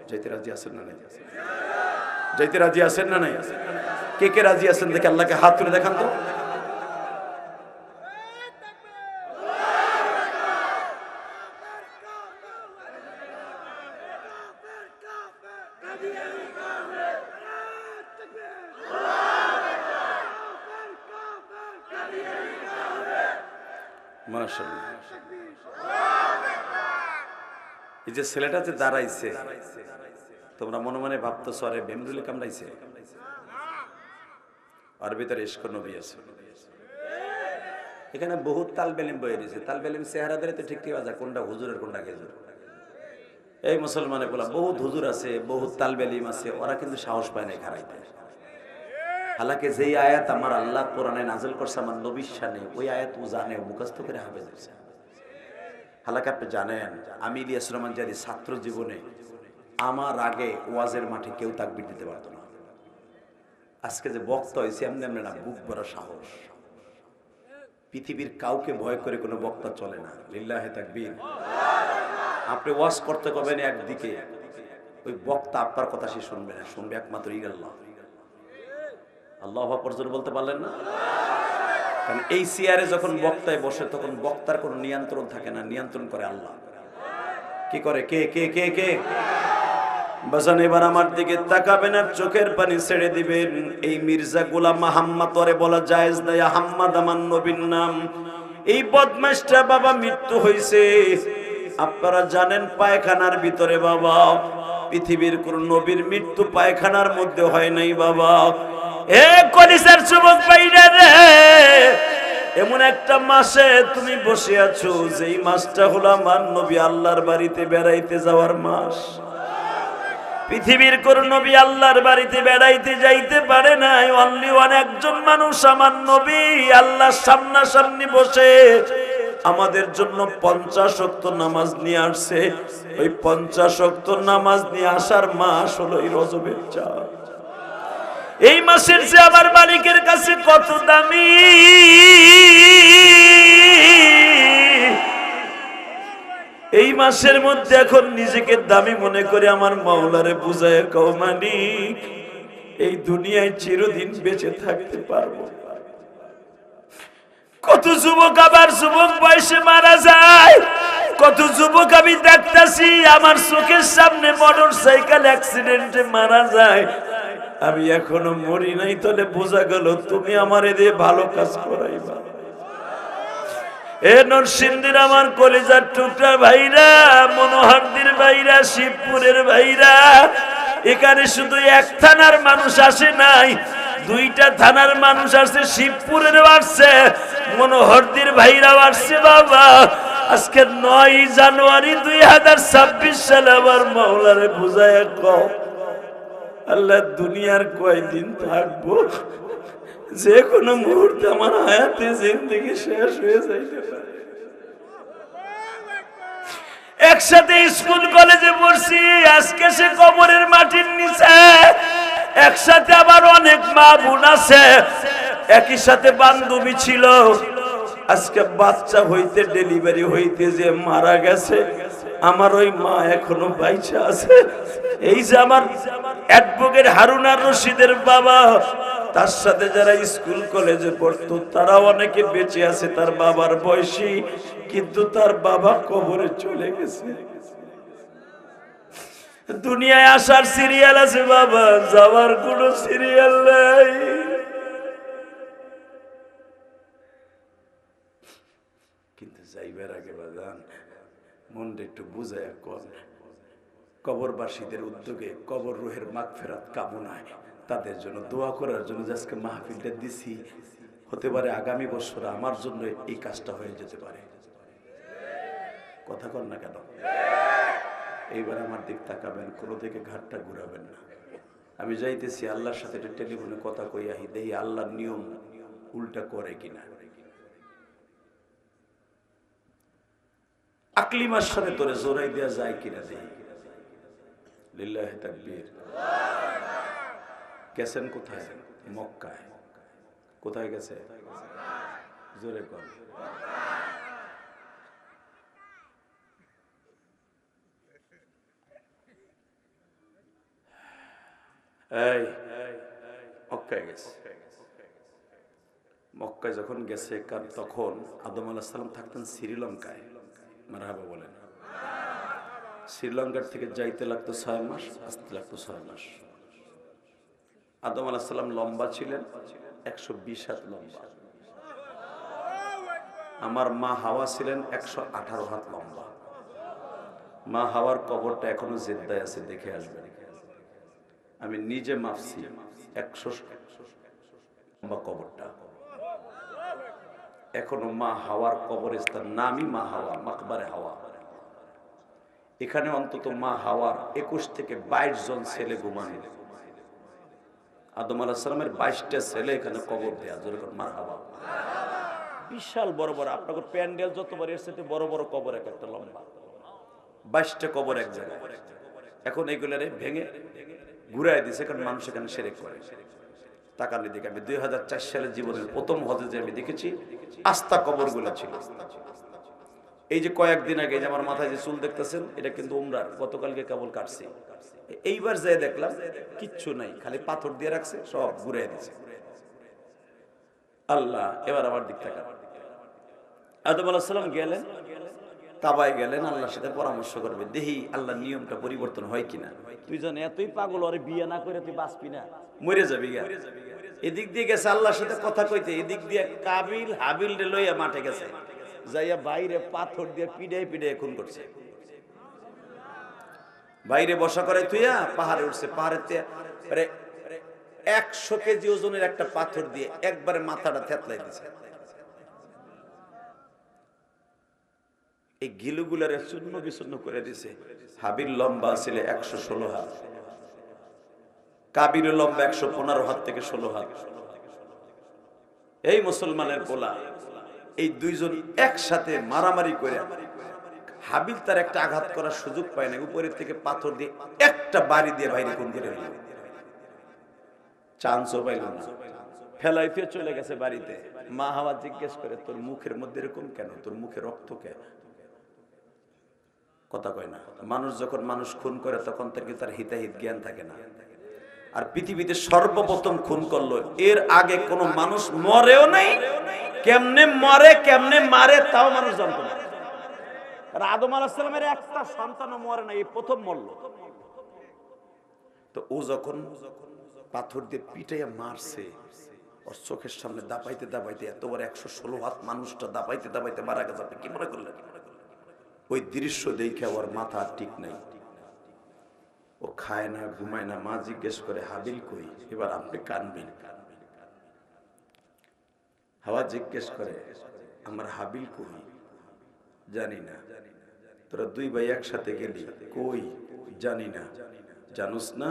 যাইতে রাজি আছেন না নাই? যাইতে রাজি আছেন না নাই? কে কে রাজি আছেন দেখে আল্লাহকে হাত তুলে দেখান তো। মাশাআল্লাহ। এই যে ছেলেটা যে দাঁড়াইছে, তোমরা মনে মনে ভাবতেছো আরে বেমরুলে কামড়াইছে, আর ভিতরে ইশক নবী আছে। এখানে বহুত তালবেলিম বয়ে দিয়েছে, তালবেলিম চেহারা ধরে তো ঠিক ঠিক আছে কোনটা হুজুরের কোনটা গেজুর। এই মুসলমানে বলা বহুত হুজুর আছে, বহুত তালবেলিম আছে, ওরা কিন্তু সাহস পায় না খারাইতে। হালাকে যেই আয়াত আমার আল্লাহ কোরআনে নাযিল করছে আমার নবীর শানে, ওই আয়াত ও জানে, মুখস্থ করে হাফেজ হয়েছে। হালাকে আপনি জানেন আমি ইলিয়াস রহমান জাদি ছাত্র জীবনে আমার আগে ওয়াজের মাঠে কেউ তাকবীর দিতে পারতো না। আজকে যে বক্তা হয়েছে এমনি এমনি না, বুক বড় সাহস। পৃথিবীর কাউকে ভয় করে কোনো বক্তা চলে না। লিল্লাহি তাকবীর। আপনি ওয়াজ করতে কবেন একদিকে, ওই বক্তা আপনার কথা সে শুনবে না, শুনবে একমাত্র আল্লাহ। আল্লাহু আকবার জোরে বলতে পারলেন না? কারণ এই চেয়ারে যখন বক্তায় বসে তখন বক্তার কোনো নিয়ন্ত্রণ থাকে না, নিয়ন্ত্রণ করে আল্লাহ। কি করে? কে কে কে কে? বাজান এবার আমার দিকে তাকাবেন আর চোখের পানি ছেড়ে দিবেন। এই মির্জা গোলাম আহমদ ওরে বলা জায়েজ নাই, আহমদ আমার নবীর নাম। এই বদমাশটা বাবা মৃত্যু হয়েছে, আপনারা জানেন পায়খানার ভিতরে। বাবা পৃথিবীর কোন নবীর মৃত্যু পায়খানার মধ্যে হয় নাই বাবা। এ কলিজার যুবক ভাইরা রে, এমন একটা মাসে তুমি বসে আছো যেই মাসটা হলো আমার নবী আল্লাহর বাড়িতে বেড়াইতে যাওয়ার মাস। পৃথিবীর কোন নবী আল্লাহর বাড়িতে বেড়াইতে যাইতে পারে নাই, অনলি ওয়ান একজন মানুষ আমার নবী আল্লাহর সামনাসামনি বসে আমাদের জন্য 50 ওয়াক্ত নামাজ নিয়ে আসছে। ওই 50 ওয়াক্ত নামাজ নিয়ে আসার মাস হলো এই রজবের চাঁদ। এই মাসের যে আমার মালিকের কাছে কত দামি, এই মাসের মধ্যে এখন নিজেকে দামি মনে করে আমার মাওলারে বুঝায় কও মালিক এই দুনিয়ায় চিরদিন বেঁচে থাকতে পারবো। কত যুবক আবার যুবক বয়সে মারা যায়, কত যুবক আমি দেখতাছি আমার চোখের সামনে মোটরসাইকেল অ্যাক্সিডেন্টে মারা যায়। আমি এখনো মরি নাই, তাহলে বোঝা গেল তুমি আমারে দিয়ে ভালো কাজ করাইবা। এ নরসিংদীর আমার কলিজার টুকরা ভাইরা, মনোহরদীর ভাইরা, শিবপুরের ভাইরা, এখানে শুধু এক থানার মানুষ আসে নাই, 2টা থানার মানুষ আসছে, শিবপুরের আসছে, মনোহরদীর ভাইরা আসছে বাবা। আজকে 9 জানুয়ারি 2026 সালে আমার মাওলারে বুঝায় কও আল্লাহ দুনিয়ার কয়দিন থাকবো, যে কোনো মুহূর্তে আমার হায়াতে জিন্দেগি শেষ হয়ে যাইতে পারে। একসাথে স্কুল কলেজে পড়ছি, আজকে সে কবরের মাটির নিচে। একসাথে আবার অনেক মা বোন আছে, একই সাথে বান্ধবী ছিল, আজকে বাচ্চা হইতে ডেলিভারি হইতে যে মারা গেছে, আমার ওই মা এখনো বাইচা আছে। এই যে আমার অ্যাডভোকেট হারুন আর রশিদের বাবা, তার সাথে যারা স্কুল কলেজে পড়তো তারা অনেকে বেঁচে আছে তার বাবার বয়সী, কিন্তু তার বাবা কবরে চলে গেছে। দুনিয়ায় আসার সিরিয়াল আছে বাবা, যাওয়ার কোনো সিরিয়াল নাই। কিন্তু যাইবার আগে বাজান মনটা একটু বুঝায় কর, কবরবাসীদের উদ্যোগে কবর রুহের মাগফিরাত কামনায় তাদের জন্য দোয়া করার জন্য আজকে মাহফিলটা দিছি। হতে পারে আগামী বছর আমার জন্য এই কাজটা হয়ে যেতে পারে। কথা কর না কেন? এইবার আমার দিক তাকাবেন, কোনো দিকে ঘাটটা ঘুরাবেন না। আমি যাইতেছি আল্লাহর সাথে টেলিফোনে কথা কই আহি, দেখি আল্লাহর নিয়ম উল্টা করে কিনা। আকলিমার সাথে তোরে জোরাই দেওয়া যায় কিনা দেখি। লিল্লাহি তাকবীর। গেছেন কোথায়? মক্কায়। কোথায় গেছে? জোরে কর। এই মক্কায় গেছে। মক্কায় যখন গেছে তখন আদম আলাইহিস সালাম থাকতেন শ্রীলঙ্কায়। মারহাবা বলেন। শ্রীলঙ্কার থেকে যাইতে লাগতো 6 মাস, আসতে লাগতো 6 মাস। আদম আলাইহিস সালাম লম্বা ছিলেন 120 হাত লম্বা। আমার মা হাওয়া ছিলেন 118 হাত লম্বা। মা হাওয়ার কবরটা এখনো জিদ্দায় আছে, দেখে আসবেন। আমি নিজে মাপছি 100 লম্বা কবরটা। এখনো মা হাওয়ার কবরস্থান, নামই মা হাওয়া, মাকবারে হাওয়া। এখানে অন্তত মা হাওয়ার 21 থেকে 22 জন ছেলে ঘুমানো। আদম আলাইহিস সালামের 22টা ছেলে এখানে কবর দেয়া। যেরকম মা হাওয়া বিশাল বড় বড়, আপনাদের প্যান্ডেল যতবার এর সাথে বড় বড় কবর, এক একটা লম্বা 22টা কবর এক জায়গায়। এখন এইগুলারে ভেঙে ঘুরাই দিছে, কারণ মানুষ এখানে শিরক করে। তাকালে দেখে আমি 2004 সালের জীবনের প্রথম হজে যে আমি দেখেছি আস্তা কবরগুলো ছিল। এই যে কয়েকদিন আগে যে আমার মাথায় যে চুল দেখতেছেন, এটা কিন্তু উমরার, গতকালকে কেবল কাটছি। এইবার যে দেখলাম কিচ্ছু নাই, খালি পাথর দিয়ে রাখছে, সব ঘুরাই দিছে। আল্লাহ, এবার আমার দিক তাকান। আদম আলাইহিস সালাম গেলেন, কাবায় গেলেন, আল্লাহর সাথে পরামর্শ করবে, দেখি আল্লাহর নিয়মটা পরিবর্তন হয় কিনা। তুই জান এতই পাগল, আরে বিয়ে না করে তুই বাঁচবি না, মরে যাবি গা। এদিক দিয়ে গেছে আল্লাহর সাথে কথা কইতে, এদিক দিয়ে কাবিল হাবিল রে লইয়া মাঠে গেছে, যাইয়া বাইরে পাথর দিয়ে পিড়াই পিড়াই খুন করছে। বাইরে বসা করে তুইয়া পাহাড়ে উঠছে, পাহাড়েতে 100 কেজি ওজনের একটা পাথর দিয়ে একবারে মাথাটা থেতলাই দিছে। এই গিলুগুলারে চূর্ণ বিচূর্ণ করে দিছে। হাবিল লম্বা ছিল 116 হাত, কাবির লম্বা 115 হাত থেকে 16 হাত। এই মুসলমানের পোলা, এই দুইজন একসাথে মারামারি করে হাবিল তার একটা আঘাত করার সুযোগ পায় না, উপরের থেকে পাথর দিয়ে একটা বাড়ি দিয়ে বাইরে খুন করে দিল। চান্সও পাইল না, ফেলাইতে চলে গেছে বাড়িতে। মা হাওয়া জিজ্ঞেস করে, তোর মুখের মধ্যে এরকম কেন, তোর মুখে রক্ত কেন? কথা কয় না। মানুষ যখন মানুষ খুন করে তখন তার হিতাহিত জ্ঞান থাকে না। আর পৃথিবীতে সর্বপ্রথম খুন করলো, এর আগে কোন মানুষ মরেও নাই, কেমনে মরে কেমনে মারে তাও মানুষ জানতো না। আদম আলাইহিস সালামের একটা সন্তানও মরে না, এই প্রথম মরল। তো ও যখন পাথর দিয়ে পিটাইয়া মারছে, ওর চোখের সামনে দাপাইতে দাপাইতে এত বড় 116 হাত মানুষটা দাপাইতে দাপাইতে মারা গেছে। আপনি কি মনে করলেন? ওই দৃশ্য দেখে ওর মাথা ঠিক নাই, ও খায় না, ঘুমায় না। মা জিজ্ঞেস করে, হাবিল কই? এবার আপনি কানবেন। হাওয়া জিজ্ঞেস করে, আমার হাবিল কই? জানি না। তোরা দুই ভাই একসাথে গেলি, কই? জানি না। জানোস না?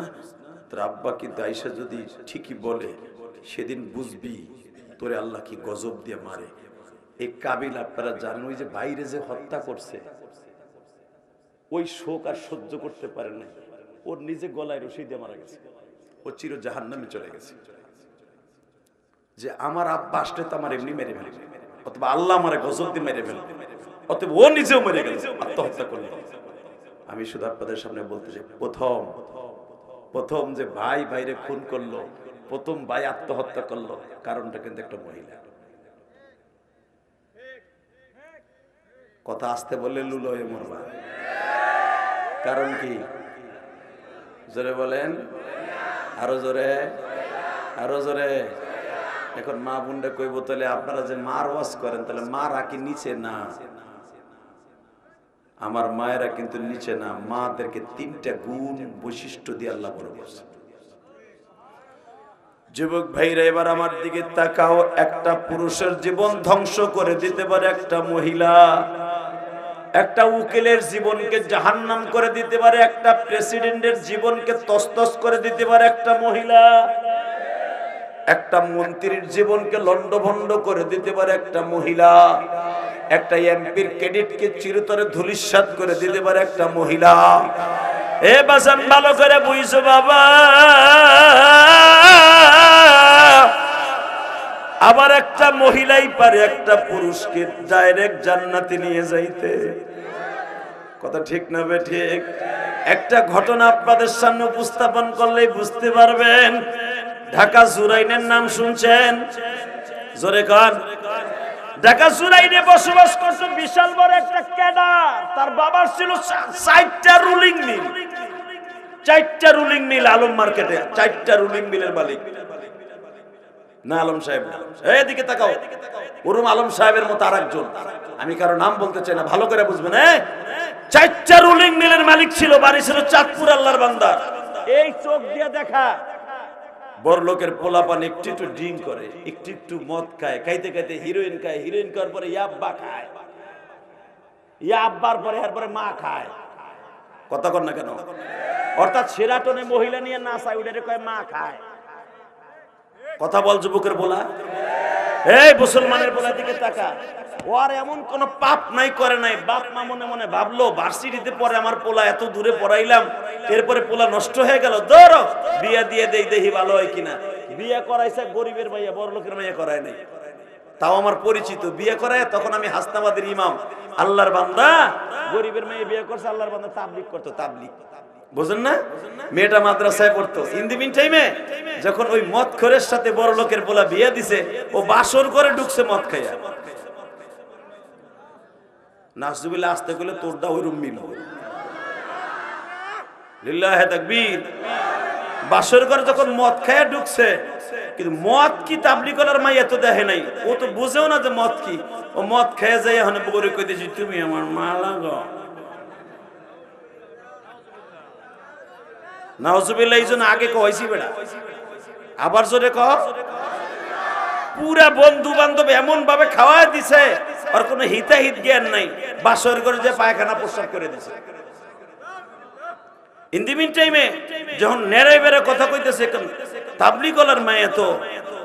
তোর আব্বা কিন্তু আইসা যদি ঠিকই বলে, সেদিন বুঝবি তোরে আল্লাহ কি গজব দিয়ে মারে। এই কাবিল আপনারা জানেন, ওই যে বাইরে যে হত্যা করছে, ওই শোক আর সহ্য করতে পারে না, ওর নিজে গলায় রশি দিয়ে মারা গেছে। ও চির জাহান্নামে চলে গেছে। যে আমার আব্বা আসলে তো আমার এমনি মেরে ফেলবে, অথবা আল্লাহ আমার গজব দিয়ে মেরে ফেলবে, অথবা ও নিজেও মেরে গেল, আত্মহত্যা করলো। আমি শুধু আপনাদের সামনে বলতে চাই, প্রথম যে ভাই ভাইরে খুন করলো, প্রথম ভাই আত্মহত্যা করলো, কারণটা কিন্তু একটা মহিলা। কথা আসতে বললে লুলো হয়ে মরবা। কারণ কি? জোরে বলেন, আরো জোরে, আরো জোরে। এখন মা বোনরা কইব, তাহলে আপনারা যে মার ওয়াজ করেন, তাহলে মা রাখি নিচে না? আমার মায়েরা কিন্তু নিচে না, মাদেরকে 3টা গুণ বৈশিষ্ট্য দিয়ে আল্লাহ বড় করছে। যুবক ভাইরা এবার আমার দিকে তাকাও। একটা পুরুষের জীবন ধ্বংস করে দিতে পারে একটা মহিলা, একটা উকিলের জীবনকে জাহান্নাম করে দিতে পারে, একটা প্রেসিডেন্টের জীবনকে তছনছ করে দিতে পারে একটা মহিলা, একটা মন্ত্রীর জীবনকে লন্ডভন্ড করে দিতে পারে একটা মহিলা, একটা এমপির ক্যাডেটকে চিরতরে ধূলিসাৎ করে দিতে পারে একটা মহিলা। এ বাজান ভালো করে বুঝছো বাবা। আবার একটা মহিলাই পারে একটা পুরুষকে ডাইরেক্ট জান্নাতে নিয়ে যাইতে। কথা ঠিক না বে ঠিক? একটা ঘটনা আপনাদের সামনে উপস্থাপন করলেই বুঝতে পারবেন। ঢাকা জুরাইনের নাম শুনছেন? জোরে কান। ঢাকা জুরাইনে বসবাস করছে বিশাল বড় একটা ক্যাডার। তার বাবার ছিল 4টা রুলিং মিল, 4টা রুলিং মিল আলম মার্কেটে, 4টা রুলিং মিলের মালিক। না আলম সাহেব না, এদিকে তাকাও। ওরম আলম সাহেবের মতো আরেকজন, আমি কারো নাম বলতে চাই না, ভালো করে বুঝবেন। 4টা রুলিং মিলের মালিক ছিল, বাড়ি ছিল চাঁদপুর, আল্লাহর বান্দা। এই চোখ দিয়ে দেখা বড় লোকের পোলাপান একটু একটু ড্রিঙ্ক করে, একটু একটু মদ খায়, খাইতে খাইতে হিরোইন খায়, হিরোইন খাওয়ার পরে ইয়াব্বা খায়, ইয়াব্বার পরে এরপরে মা খায়। কথা কর না কেন? অর্থাৎ সেরাটনে মহিলা নিয়ে নাচায়, ওটারে কয় মা খায়। কথা বল যুবকের বলা। এই মুসলমানের বলা দিকে তাকা। ওর এমন কোন পাপ নাই করে নাই। বাপ মা মনে মনে ভাবলো ভার্সিটিতে পরে আমার পোলা এত দূরে পড়াইলাম, এরপরে পোলা নষ্ট হয়ে গেল, ধরো বিয়া দিয়ে দেই, দেখি ভালো হয় কিনা। বিয়া করাইছে গরিবের মাইয়া, বড় লোকের মাইয়া করায় নাই। তাও আমার পরিচিত বিয়ে করায়, তখন আমি হাসনাবাদের ইমাম, আল্লাহর বান্দা গরিবের মেয়ে বিয়ে করছে, আল্লাহর বান্দা তাবলিগ করতো। তাবলিগ বুঝেন না? মেয়েটা মাদ্রাসায় পড়তো। ইন দি মিন টাইমে যখন ওই মদ খোরের সাথে বড় লোকের পোলা বিয়ে দিছে, ও বাসর করে ঢুকছে মদ খাইয়া। নাসজুবিল্লাহ আসতে গেলে তোরটা ওই রুম মিল। লিল্লাহে তাকবীর। বাসর করে যখন মদ খাইয়া ঢুকছে, কিন্তু মদ কি তাবলিগ করার মাইয়া তো দেখে নাই, ও তো বুঝেও না যে মদ কি। ও মদ খেয়ে যায়, এখন বউরে কইতেছি তুমি আমার মা লাগো। নাউজুবিল্লাহ। এই জন্য আগে কইছি বেটা, আবার জোরে কর। পুরা বন্ধু বান্ধব এমন ভাবে খাওয়ায় দিছে, আর কোনো হিতাহিত জ্ঞান নাই। বাসর করে যে পায়খানা প্রস্রাব করে দিছে। ইন দি মিন টাইমে যখন নেড়ে বেড়ে কথা কইতেছে, তাবলিগ করার মায়ে তো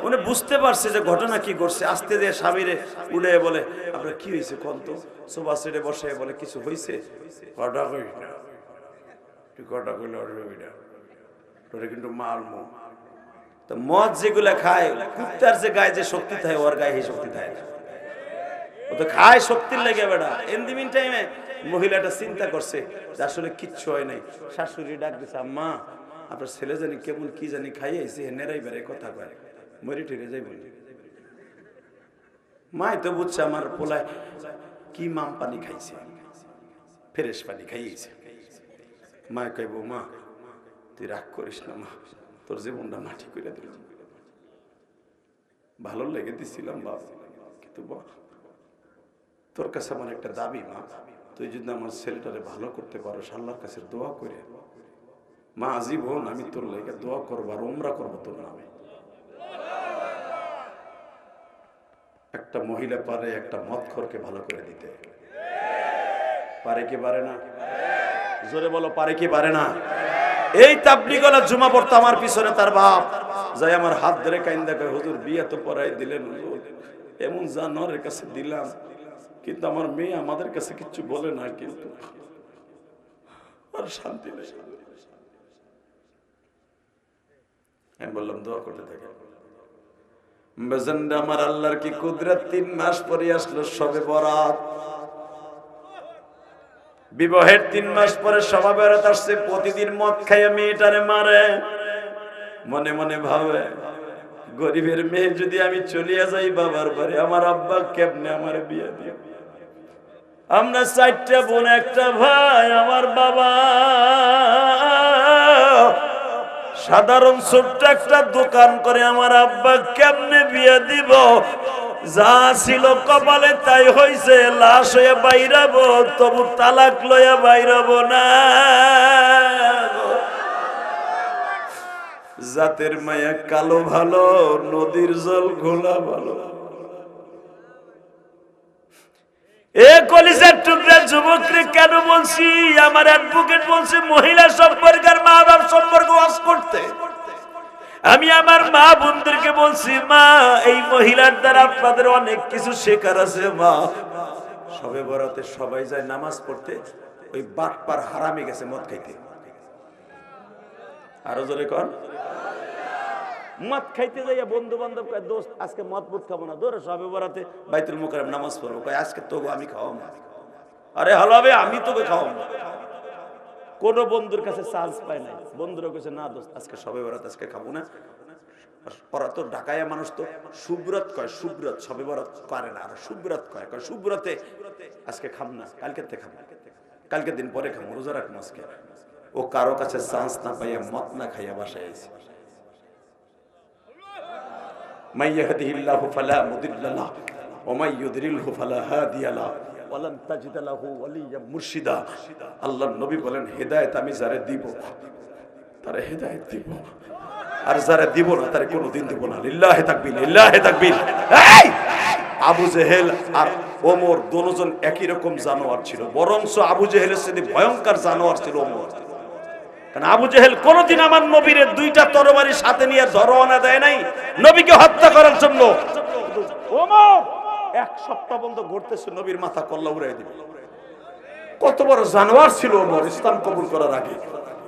উনি বুঝতে পারছে যে ঘটনা কি করছে। আস্তে দিয়ে স্বামীরে উড়ে বলে, আপনার কি হয়েছে কোন তো? সোফা সেটে বসে বলে, কিছু হয়েছে? কথা কইস না, তুই কথা কইলে অসুবি না, তোরে কিন্তু মারমু। তো মদ যেগুলা খায়, কুত্তার যে গায়ে যে শক্তি থাকে, ওর গায়ে এই শক্তি থাকে না। ও তো খায় শক্তির লেগে বেটা। ইন দি মিন টাইমে মহিলাটা চিন্তা করছে যে আসলে কিচ্ছু হয় নাই। শাশুড়ি ডাক দিছে, আম্মা আপনার ছেলে জানি কেমন কি জানি খাইয়েছে, নেড়াই বেড়াই কথা কয়, মরি ঠেরে যাই বলি। মাই তো বুঝছে আমার পোলায় কি মাম পানি খাইছে, ফ্রেশ পানি খাইয়েছে। মা কইব, মা তুই রাগ করিস না মা, তোর জীবনটা মাটি করে দিল। ভালো লেগে দিছিলাম বাপ, কিন্তু তোর কাছে আমার একটা দাবি মা, তুই যদি আমার ছেলেটারে ভালো করতে পারো, আল্লাহর কাছে দোয়া করে মা, আজীবন আমি তোর লেগে দোয়া করবো আর উমরা করবো তোর নামে। একটা মহিলা পারে একটা মদখোরকে ভালো করে দিতে? পারে কি পারে না? জোরে বলো, পারে কি পারে না? এই তাবলিগওয়ালা জুমা পড়তো আমার পিছনে, তার বাপ যাই আমার হাত ধরে কাইন্দা কয়, হুজুর বিয়ে তো পড়াই দিলেন, এমন জানোয়ারের কাছে দিলাম, কিন্তু আমার মেয়ে আমাদের কাছে কিচ্ছু বলে না, কিন্তু আর শান্তি নেই। আমি বললাম দোয়া করতে থাকে। আমার আল্লাহর কি কুদরত, 3 মাস পরে আসলো শবে বরাত। বিবাহের 3 মাস পরে শবে বরাত আসছে। প্রতিদিন মদ খাইয়া মেয়েটারে মারে, মনে মনে ভাবে গরিবের মেয়ে যদি আমি চলিয়া যাই বাবার বাড়ি, আমার আব্বা কেমনে আমার বিয়ে দিবে? আমরা 4টা বোন, একটা ভাই। আমার বাবা সাধারণ ছোট্ট একটা দোকান করে, আমার আব্বা কেমনে বিয়ে দিব? যা ছিল কপালে তাই হইছে, লাশ হয়ে বাইরাবো, তবু তালাক লইয়া বাইরাবো না। জাতের মায়া কালো ভালো, নদীর জল ঘোলা ভালো। এ কলিজার টুকরা যুবকরে কেন বলছি? আমার অ্যাডভোকেট বলছে মহিলা সম্পর্ক আর মা বাপ সম্পর্ক ওয়াজ করতে। আমি আমার মা বোনদেরকে বলছি, মা এই মহিলার দ্বারা আপনাদের অনেক কিছু শেখার আছে। মা সবে বরাতে সবাই যায় নামাজ পড়তে, ওই বাটপার হারামে গেছে মদ খাইতে। আরো জোরে কর। মদ খাইতে যাইয়া বন্ধু বান্ধব কয়, দোস্ত আজকে মদ বুট খাবো না, ধরো সবে বরাতে বাইতুল মুকাররম নামাজ পড়বো। কয় আজকে তোকে আমি খাওয়াবো না। আরে হালাবে, আমি তোকে খাওয়াবো না। কোন বন্ধুর কাছে চান্স পায় নাই। বন্ধুরা কইছে, না দোস্ত আজকে সবে বরাত, আজকে খাবো না। ওরা তো ঢাকায়া মানুষ, তো সুব্রত কয়, সুব্রত সবে বরাত করে না, আর সুব্রত কয়, কয় সুব্রতে আজকে খাম না, কালকের থেকে খাবো, কালকের দিন পরে খাবো, রোজা রাখবো আজকে। ও কারো কাছে চান্স না পাইয়া মদ না খাইয়া বাসায় আইছে। মাই ইয়াহদিহিল্লাহু ফালা মুদিল্লা লাহু ওয়া মাই ইউদ্রিলহু ফালা হাদিয়া লাহু ওয়া লান তাজিদ লাহু ওয়ালিয়্যাম মুরশিদা। আল্লাহর নবী বলেন, হেদায়েত আমি যারে দিব তারে হেদায়েত দিব, আর যারে দিব না তারে কোনোদিন দিব না। লিল্লাহি তাকবীর, লিল্লাহি তাকবীর। এই আবু জেহেল আর ওমর দুজন একই রকম জানোয়ার ছিল, বরঞ্চ আবু জেহেলের চেয়ে ভয়ঙ্কর জানোয়ার ছিল ওমর। কারণ আবু জেহেল কোনদিন আমার নবীর 2টা তরবারি সাথে নিয়ে রওনা দেয় নাই নবীকে হত্যা করার জন্য। ওমর 1 সপ্তাহ বন্ধ ঘুরতেছে, নবীর মাথা কল্লা উড়াই দিবে। কত বড় জানোয়ার ছিল ওমর ইসলাম কবুল করার আগে।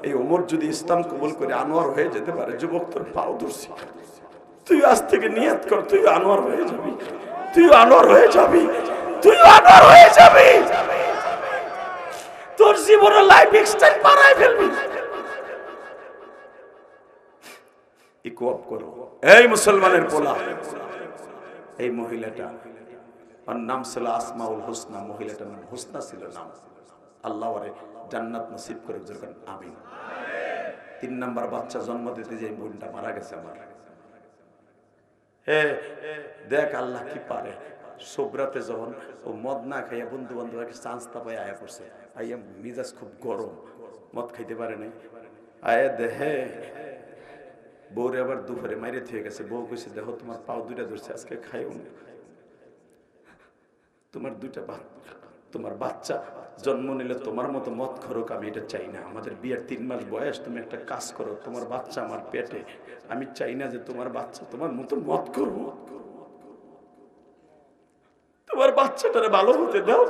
এই ওমর যদি ইসলাম কবুল করে আনোয়ার হয়ে যেতে পারে, যুবক তোর পাও ধরছি, তুই আজ থেকে নিয়ত কর, তুই আনোয়ার হয়ে যাবি, তুই আনোয়ার হয়ে যাবি, তুই আনোয়ার হয়ে যাবি, তোর জীবনের লাইফ স্টাইল বাড়াই ফেলবি। ইকুয়াপ করো। এই মুসলমানের পোলা, এই মহিলাটা, ওর নাম ছিল আসমাউল হোসনা। মহিলাটার নাম হোসনা ছিল নাম। আল্লাহ ওরে জান্নাত নসিব করে, যখন আমিন। 3 নাম্বার বাচ্চা জন্ম দিতে যে বোনটা মারা গেছে আমার। দেখ আল্লাহ কি পারে। সোবরাতে যখন ও মদ না খাইয়া বন্ধু বান্ধব চান্স তা পাই আয়া পড়ছে, আইয়া মিজাজ খুব গরম, মদ খাইতে পারে নাই। আয়া দেহে বউরে আবার দুপুরে মাইরে থিয়ে গেছে। বউ কইছে, দেখো তোমার পাও 2টা ধরছে, আজকে খাইও না। তোমার বাচ্চা জন্ম নিলে তোমার মতো মদ খরক আমি এটা চাই না। আমাদের বিয়ের 3 মাস বয়স, তুমি একটা কাজ করো, তোমার বাচ্চা আমার পেটে, আমি চাই না যে তোমার বাচ্চা তোমার মতো মদ করবো। তোমার বাচ্চাটারে ভালো হতে দাও।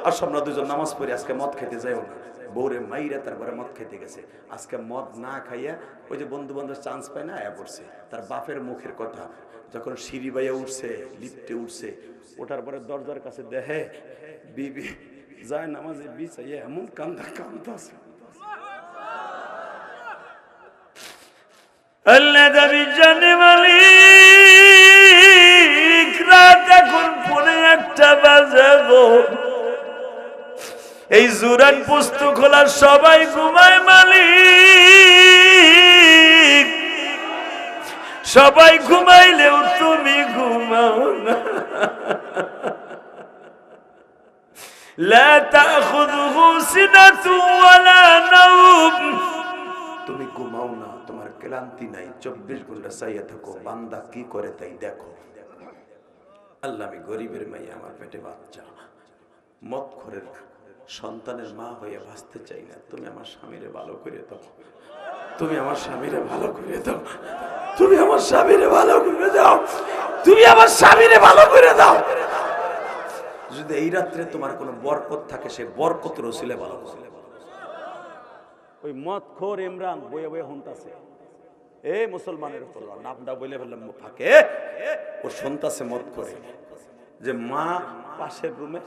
আর আমরা 2জন নামাজ পড়ি, আজকে মদ খাইতে যাইও না। বউরে মাইরা তারপরে মদ খাইতে গেছে। আজকে মদ না খাইয়া ওই যে বন্ধু বান্ধব চান্স পায় না, আয়া পড়ছে। তার বাপের মুখের কথা, যখন সিঁড়ি বাইয়া উঠছে, লিফটে উঠছে, ওঠার পরে দরজার কাছে দেখে বিবি যায় নামাজে বিছাইয়া এমন কান্দা কান্দাছে। আল্লাহ নবী জানে মালিক, রাত এখন 1:45 বাজে গো। এই জুরান পুস্তক খোলা সবাই ঘুমায় মালিক, সবাই ঘুমাইলেও তুমি ঘুমাও না। লা তাখুযুহু সিনাতু ওয়ালা নাওম। তুমি ঘুমাও না, তোমার ক্লান্তি নাই, 24 ঘন্টা চাইয়া থাকো বান্দা কি করে তাই দেখো। আল্লাহ, আমি গরিবের মাইয়া, আমার পেটে বাচ্চা, মদখোরের সন্তানের মা হয়ে বাঁচতে চাই না। তুমি আমার স্বামীরে ভালো করে দাও, তুমি আমার স্বামীরে ভালো করে দাও, তুমি আমার স্বামীরে ভালো করে দাও, তুমি আমার স্বামীরে ভালো করে দাও। যদি এই রাত্রে তোমার কোনো বরকত থাকে, সে বরকতের ওসিলা ভালো করে। ওই মদখোর ইমরান বয়ে বয়ে হুনতাছে, এ মুসলমানের উপর নামটা বলে ফেললাম ফাঁকে, ও শুনতাছে মদ করে যে মা পাশের রুমে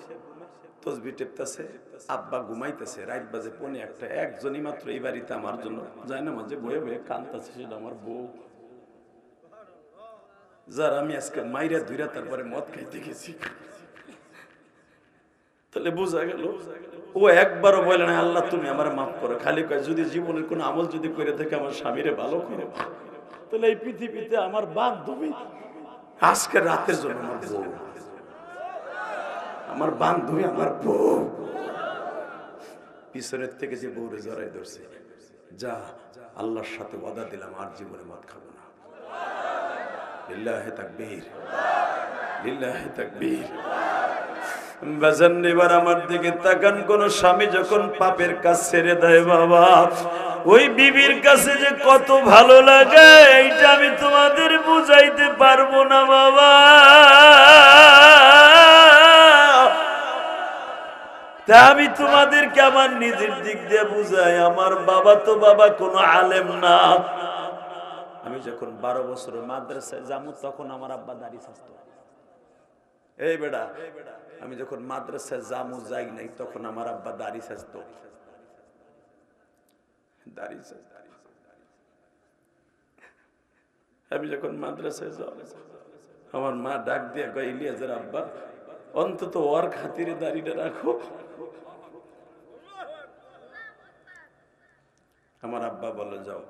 তসবি টেপতেছে, আব্বা ঘুমাইতেছে, রাত বাজে 1:45। একজনই মাত্র এই বাড়িতে আমার জন্য যায় না, মাঝে বয়ে বয়ে কাঁদতেছে, সেটা আমার বউ। যার আমি আজকে মাইরা ধুইরা তারপরে মদ খাইতে গেছি, তাহলে বোঝা গেল ও একবারও বলে না আল্লাহ তুমি আমার মাফ করো, খালি কয় যদি জীবনের কোন আমল যদি করে থাকে আমার স্বামীরে ভালো করো। তাহলে এই পৃথিবীতে আমার বান্ধবী আজকে রাতের জন্য আমার বউ, আমার বান্ধবী আমার বউ পিছনের থেকে যে বউরে জড়াই ধরছে, যা আল্লাহর সাথে ওয়াদা দিলাম আর জীবনে মদ খাবো না। লিল্লাহি তাকবীর, লিল্লাহি তাকবীর। বাজান এবার আমার দিকে তাকান, কোন স্বামী যখন পাপের কাজ ছেড়ে দেয় বাবা, ওই বিবির কাছে যে কত ভালো লাগে এইটা আমি তোমাদের বুঝাইতে পারবো না বাবা। তা আমি তোমাদেরকে আমার নিজের দিক দিয়ে বুঝাই। আমার বাবা তো বাবা কোনো আলেম না। আমি যখন 12 বছর মাদ্রাসায় যাবো তখন আমার আব্বা দাড়ি ছাড়তো। এই বেটা, আমি যখন মাদ্রাসায় যাবো যাই নাই তখন আমার আব্বা দাড়ি ছাড়তো। আমি যখন মাদ্রাসায় যাব আমার মা ডাক দিয়ে কয় ইলিয়াসের আব্বা অন্তত ওর খাতিরে দাড়িটা রাখো। আমার আব্বা বলে যাও,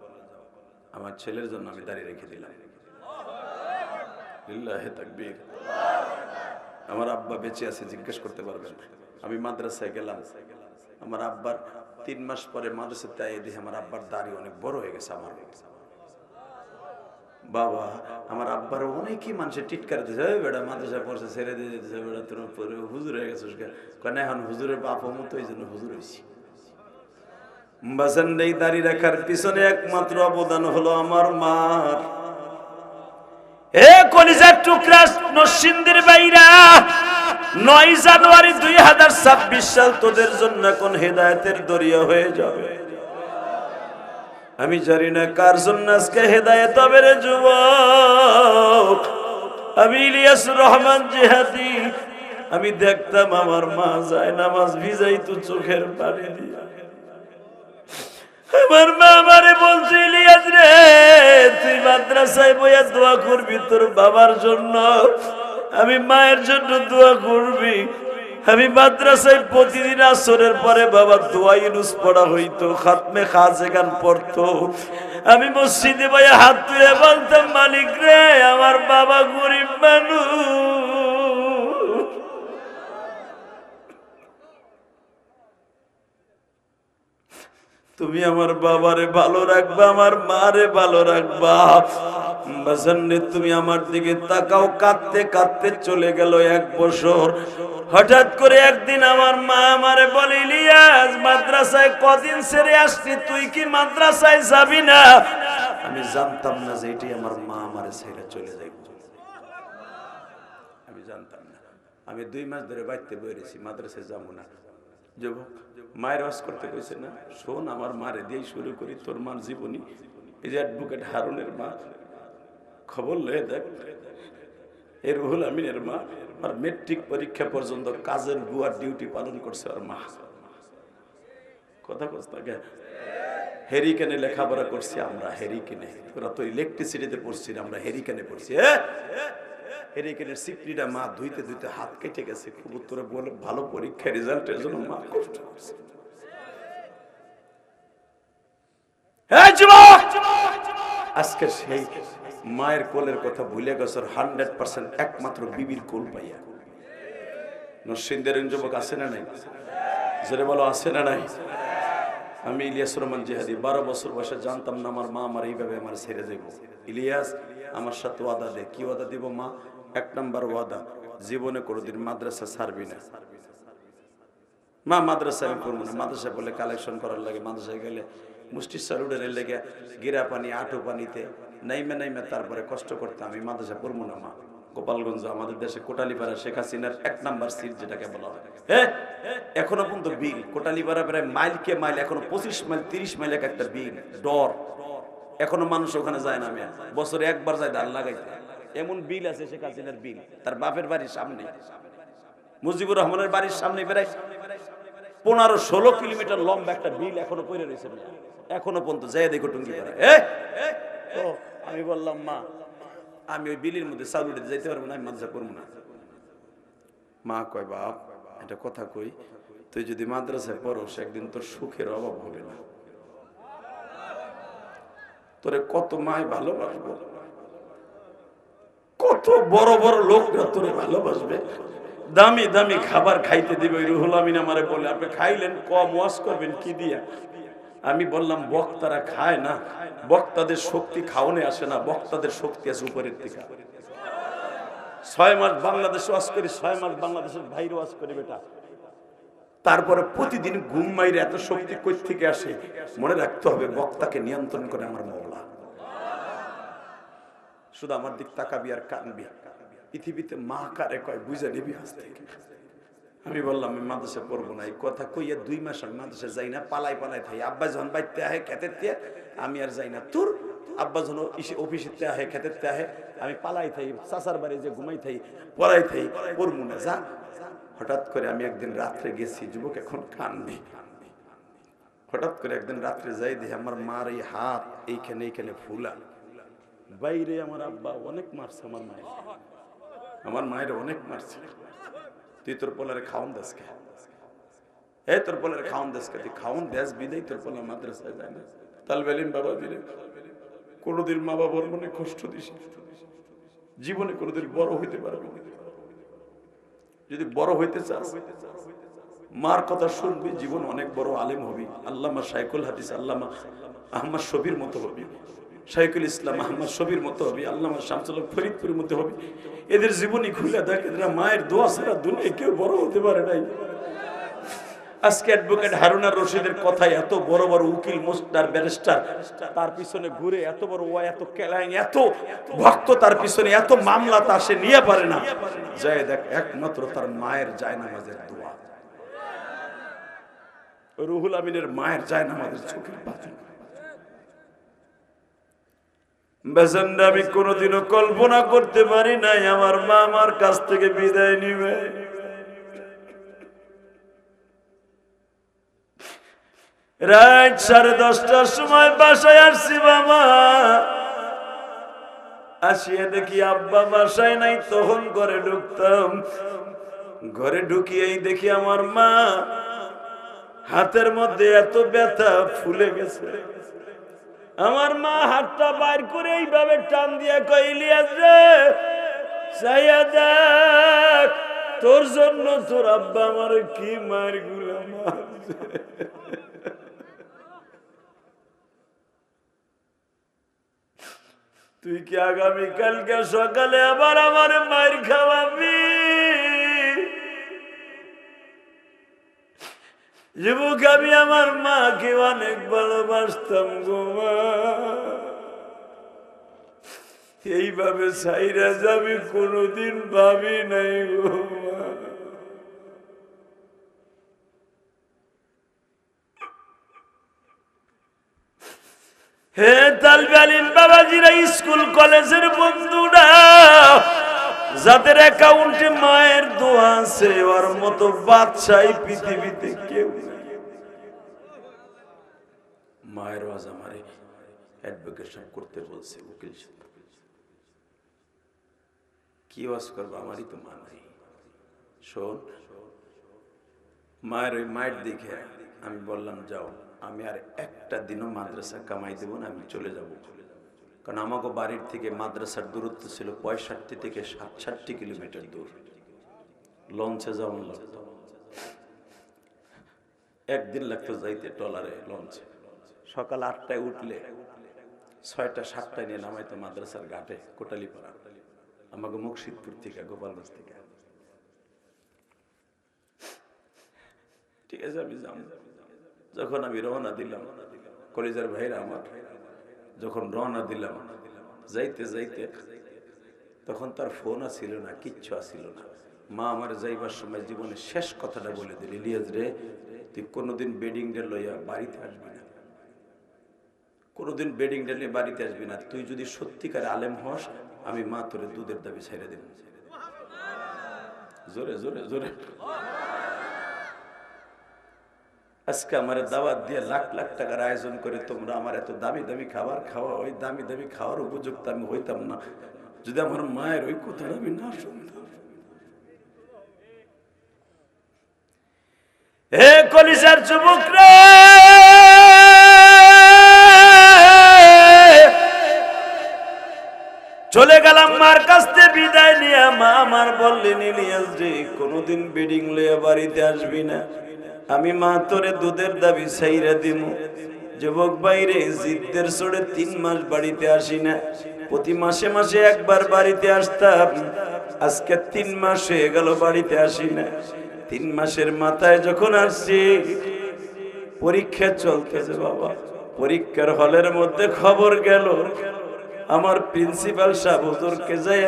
আমার ছেলের জন্য আমি দাড়ি রেখে দিলাম। লিল্লাহি তাকবীর। আমার আব্বা বেঁচে আছে, জিজ্ঞেস করতে পারবেন। আমি মাদ্রাসায় গেলাম, আমার আব্বার 3 মাস পরে মাদ্রাসাতে দেখি আমার আব্বার দাড়ি অনেক বড় হয়ে গেছে। আমার বাবা, আমার আব্বার অনেকই মানুষের টিটকার দিয়েছে, বেটা মাদ্রাসায় পড়ছে ছেড়ে দিয়ে যেতেছে, বেটা তোর হুজুর হয়ে গেছে। কেন এখন হুজুরের বাপ মতো এই জন্য হুজুর হয়েছি। বাসান এই দাড়ি রাখার পিছনে একমাত্র অবদান হলো আমার মার। এ কলিজার টুকরা নরসিংদীর বাইরা, 9 জানুয়ারি 2026 সাল তোদের জন্য কোন হেদায়েতের দরিয়া হয়ে যাবে। আমি জানি না কার জন্য আজকে হেদায়েত হবে রে যুবক। আমি ইলিয়াস রহমান জিহাদি, আমি দেখতাম আমার মা যায় নামাজ ভিজাইতো চোখের পানি দিয়ে। আমার মা আমারে বলছে ইলিয়াস রে তুই মাদ্রাসায় বইয়া দোয়া করবি তোর বাবার জন্য, আমি মায়ের জন্য দোয়া করবি। আমি মাদ্রাসায় প্রতিদিন আসরের পরে বাবা দোয়া ইউনুস পড়া হইতো, খাতমে খাজে গান পড়তো। আমি মসজিদে বইয়া হাত তুলে বলতাম মালিক রে আমার বাবা গরিব মানুষ, তুমি আমার বাবারে ভালো রাখবা, আমার মারে ভালো রাখবা। বাজান্নে তুমি আমার দিকে তাকাও। কাঁদতে কাঁদতে চলে গেল 1 বছর। হঠাৎ করে একদিন আমার মা আমারে বলে ইলিয়াস মাদ্রাসায় কদিন ছেড়ে আসছি, তুই কি মাদ্রাসায় যাবি না? আমি জানতাম না যে এটি আমার মা আমারে ছেড়ে চলে যাইব, আমি জানতাম না। আমি 2 মাস ধরে বাইতে বইরেছি মাদ্রাসায় যাবো না। যুবক, মায়ের ওয়াজ করতে কইছে না, শোন আমার মারে দিয়ে শুরু করি তোর মার জীবনী। এই যে অ্যাডভোকেট হারুনের মা, খবর লয়ে দেখ এই রুহুল আমিনের মা, আর মেট্রিক পরীক্ষা পর্যন্ত কাজের বুয়ার ডিউটি পালন করছে আর মা। কথা কস্তা গে হেরিকেনে লেখাপড়া করছি আমরা, হেরিকেনে। ওরা তো ইলেকট্রিসিটিতে পড়ছি, আমরা হেরিকেনে পড়ছি। হেরিকেনের সিপড়িটা মা ধুইতে ধুইতে হাত কেটে গেছে। কবুতরে বলে ভালো পরীক্ষা রেজাল্টের জন্য মা কষ্ট করছে। আজকে সেই মায়ের কোলের কথা ভুলে গেছে 100% একমাত্র বিবির কোল পাইয়া। নরসিংদীর যুবক আছে না নাই? জোরে বলো আছে না নাই? আমি ইলিয়াস রহমান জিহাদি 12 বছর বয়সে জানতাম না আমার মা আমার এইভাবে আমার ছেড়ে দেব। ইলিয়াস আমার সাথে ওয়াদা দে। কি ওয়াদা দিব মা? 1 নম্বর ওয়াদা, জীবনে কোনোদিন মাদ্রাসা ছাড়বি না। মা মাদ্রাসায় আমি পড়বো না। মাদ্রাসায় বলে কালেকশন করার লাগে, মাদ্রাসায় গেলে মুষ্টি সারুডের লেগে গিরা পানি আঁটু পানিতে নাইমে নাইমে তারপরে কষ্ট করতে, আমি মাদ্রাসা পড়বো না মা। গোপালগঞ্জ আমাদের দেশে কোটালীপাড়া শেখ হাসিনার 1 নম্বর সিট যেটাকে বলা হয়, এখনো পর্যন্ত বিল। কোটালীপাড়া প্রায় মাইলকে মাইল, এখনো 25 মাইল 30 মাইল একটা বিল ডর, এখনো মানুষ ওখানে যায় না। বছরে 1 বার যায় ধান লাগাইতে, এমন বিল আছে শেখ হাসিনার বিল। তার বাপের বাড়ির সামনে, মুজিবুর রহমানের বাড়ির সামনে প্রায় 15-16 কিলোমিটার লম্বা একটা বিল এখনো পড়ে রয়েছে, এখনো পর্যন্ত যায় দেখো টুঙ্গি পাড়া। আমি বললাম মা আমি ওই বিলির মধ্যে চাউল উঠে যাইতে পারবো না, আমি মাদ্রাসা করবো না। মা কয়, বাপ এটা কথা কই, তুই যদি মাদ্রাসায় পড়স একদিন তোর সুখের অভাব হবে না। তোরে কত মায় ভালোবাসবো, কত বড় বড় লোকরা তোরে ভালোবাসবে, দামি দামি খাবার খাইতে দিবে। ওই রুহুল আমিন আমারে বলে, আপনি খাইলেন কম, ওয়াজ করবেন কি দিয়া? আমি বললাম, বক্তারা খায় না, বক্তাদের শক্তি খাওয়ানে আসে না, বক্তাদের শক্তি আছে উপরের থেকে। 6 মাস বাংলাদেশে ওয়াজ করি, 6 মাস বাংলাদেশের বাইরে ওয়াজ করি বেটা, তারপরে প্রতিদিন ঘুম মাইরে এত শক্তি কই থেকে আসে? মনে রাখতে হবে, বক্তাকে নিয়ন্ত্রণ করে আমার মওলা। শুধু আমার দিক তাকাবি আর কানবি। পৃথিবীতে মা কারে কয় বুঝে নিবি আজ থেকে। আমি বললাম আমি মাদ্রাসা পড়বো না। এই কথা কইয়া 2 মাস আমি মাদ্রাসা যাই না, পালাই পালাই থাই। আব্বা যখন বাইতে আহে খেতের তে, আমি আর যাই না। তোর আব্বা যখন অফিসেতে আহে খেতের তে আহে, আমি পালাই থাই, চাচার বাড়ি যে ঘুমাই থাই, পড়াই থাই, পড়বো না যা। হঠাৎ করে আমি একদিন রাত্রে গেছি, যুবক এখন কানবি। হঠাৎ করে একদিন রাত্রে যাই দেখি আমার মার এই হাত এইখানে এইখানে ফুলা। বাইরে আমার আব্বা অনেক মারছে, আমার মায়ের অনেক মারছে। তুই তোর পোলারে খাওন দেশ কে? এই তোর পোলারে খাওন দেশ কে? তুই খাওন দেশ বিদায় তোর পোলা মাদ্রাসায় যায় না। তালবে ইলম বাবা দিলে কোনোদিন মা বাবার মনে কষ্ট দিস, জীবনে কোনোদিন বড় হইতে পারবি না। যদি বড় হইতে চাস, মার কথা শুনবি, জীবন অনেক বড় আলেম হবি। আল্লামা শাইখুল হাদিস আল্লামা আহমদ শবীর মতো হবি, শাইখুল ইসলাম আহমদ শবীর মতো হবি, আল্লামা শামসুল হক ফরিদপুরের মতো হবি। এদের জীবনী খুলে দেখ, এরা মায়ের দোয়া ছাড়া দুনিয়ায় কেউ বড় হতে পারে নাই। আজকে অ্যাডভোকেট হারুনার রশিদের কথায় এত বড় বড় উকিল, মোস্টার, ব্যারিস্টার তার পিছনে ঘুরে, এত বড় ওয়া, এত কেলাইন, এত ভক্ত তার পিছনে, এত মামলা তা সে নিয়ে পারে না। যায় দেখ, একমাত্র তার মায়ের জায়নামাজের দোয়া, রুহুল আমিনের মায়ের জায়নামাজের চোখের পানি। বেজন্ডা আমি কোনোদিনও কল্পনা করতে পারি নাই আমার মা আমার কাছ থেকে বিদায় নিবে। রাত 10:30টার সময় বাসায় আসছি বাবা, আসিয়ে দেখি আব্বা বাসায় নাই। তখন ঘরে ঢুকতাম, ঘরে ঢুকিয়েই দেখি আমার মা হাতের মধ্যে এত ব্যথা, ফুলে গেছে। আমার মা হাতটা বাইর করে এইভাবে টান দিয়া কয়, ইলিয়াস রে, চাইয়া দেখ তোর জন্য তোর আব্বা আমার কি মার গুলা মারছে। তুই কি আগামী কালকে সকালে আবার আমার মার খাওয়াবি? যুবক, আমি আমার মাকে অনেক ভালোবাসতাম গো মা, এইভাবে সাইরা যাবি কোনোদিন ভাবি নাই গো মা। হে তালবে ইলম বাবাজিরা, স্কুল কলেজের বন্ধুরা, যাদের অ্যাকাউন্টে মায়ের দোয়া আছে, ওর মতো বাদশাহী পৃথিবীতে কেউ নেই। মায়ের ওয়াজ আমারে অ্যাডভোকেশন করতে বলছে, উকিল কি ওয়াজ করবো, আমারই তো মা নাই। শোন, মায়ের ওই মায়ের দিকে আমি বললাম, যাও, আমি আর একটা দিনও মাদ্রাসা কামাই দেব না, আমি চলে যাব। কারণ আমাকে বাড়ির থেকে মাদ্রাসার দূরত্ব ছিল 65 থেকে 67 কিলোমিটার দূর। লঞ্চে যেমন লাগতো, একদিন লাগতো যাইতে ট্রলারে, লঞ্চে। সকাল 8টায় উঠলে 6টা 7টায় নিয়ে নামাইতো মাদ্রাসার ঘাটে, কোটালীপাড়া, আমাকে মুর্শিদপুর থেকে, গোপালগঞ্জ থেকে। ঠিক আছে, আমি যাম। যখন আমি রওনা দিলাম, কলেজের ভাইরা আমার, যখন রওনা দিলাম, যাইতে যাইতে তখন তার ফোন আসিল না, কিচ্ছু আসিল না। মা আমার যাইবার সময় জীবনের শেষ কথাটা বলে দিল, ইলিয়াস রে, তুই কোনোদিন বেডিং ডে লইয়া বাড়িতে আসবি না, কোনোদিন বেডিং ডে নিয়ে বাড়িতে আসবি না। তুই যদি সত্যিকার আলেম হস, আমি মা তোরে দুধের দাবি ছেড়ে দেব। জোরে জোরে জোরে। আজকে আমার দাওয়াত দিয়ে লাখ লাখ টাকার আয়োজন করে তোমরা আমার এত দামি দামি খাবার খাওয়া, ওই দামি দামি খাওয়ার উপযুক্ত আমি হইতাম না যদি আমার মায়ের ওই কথাটা আমি না শুনতাম। হে কলিজার যুবকরা, চলে গেলাম মার কাছ থেকে বিদায় নিয়ে। মা আমার বললেন, ইলিয়াস রে, কোনোদিন বেডিং লইয়া বাড়িতে আসবি না, আমি মা তোরে দুধের দাবি ছাইরা দিমু। যুবক বাইরে জিদ্দের চড়ে 3 মাস বাড়িতে আসি না, প্রতি মাসে মাসে একবার বাড়িতে আসতাম। আজকে 3 মাস হয়ে গেল বাড়িতে আসি না। 3 মাসের মাথায় যখন আসছি, পরীক্ষা চলতেছে বাবা, পরীক্ষার হলের মধ্যে খবর গেল আমার প্রিন্সিপাল সাহেব হুজুরকে যায়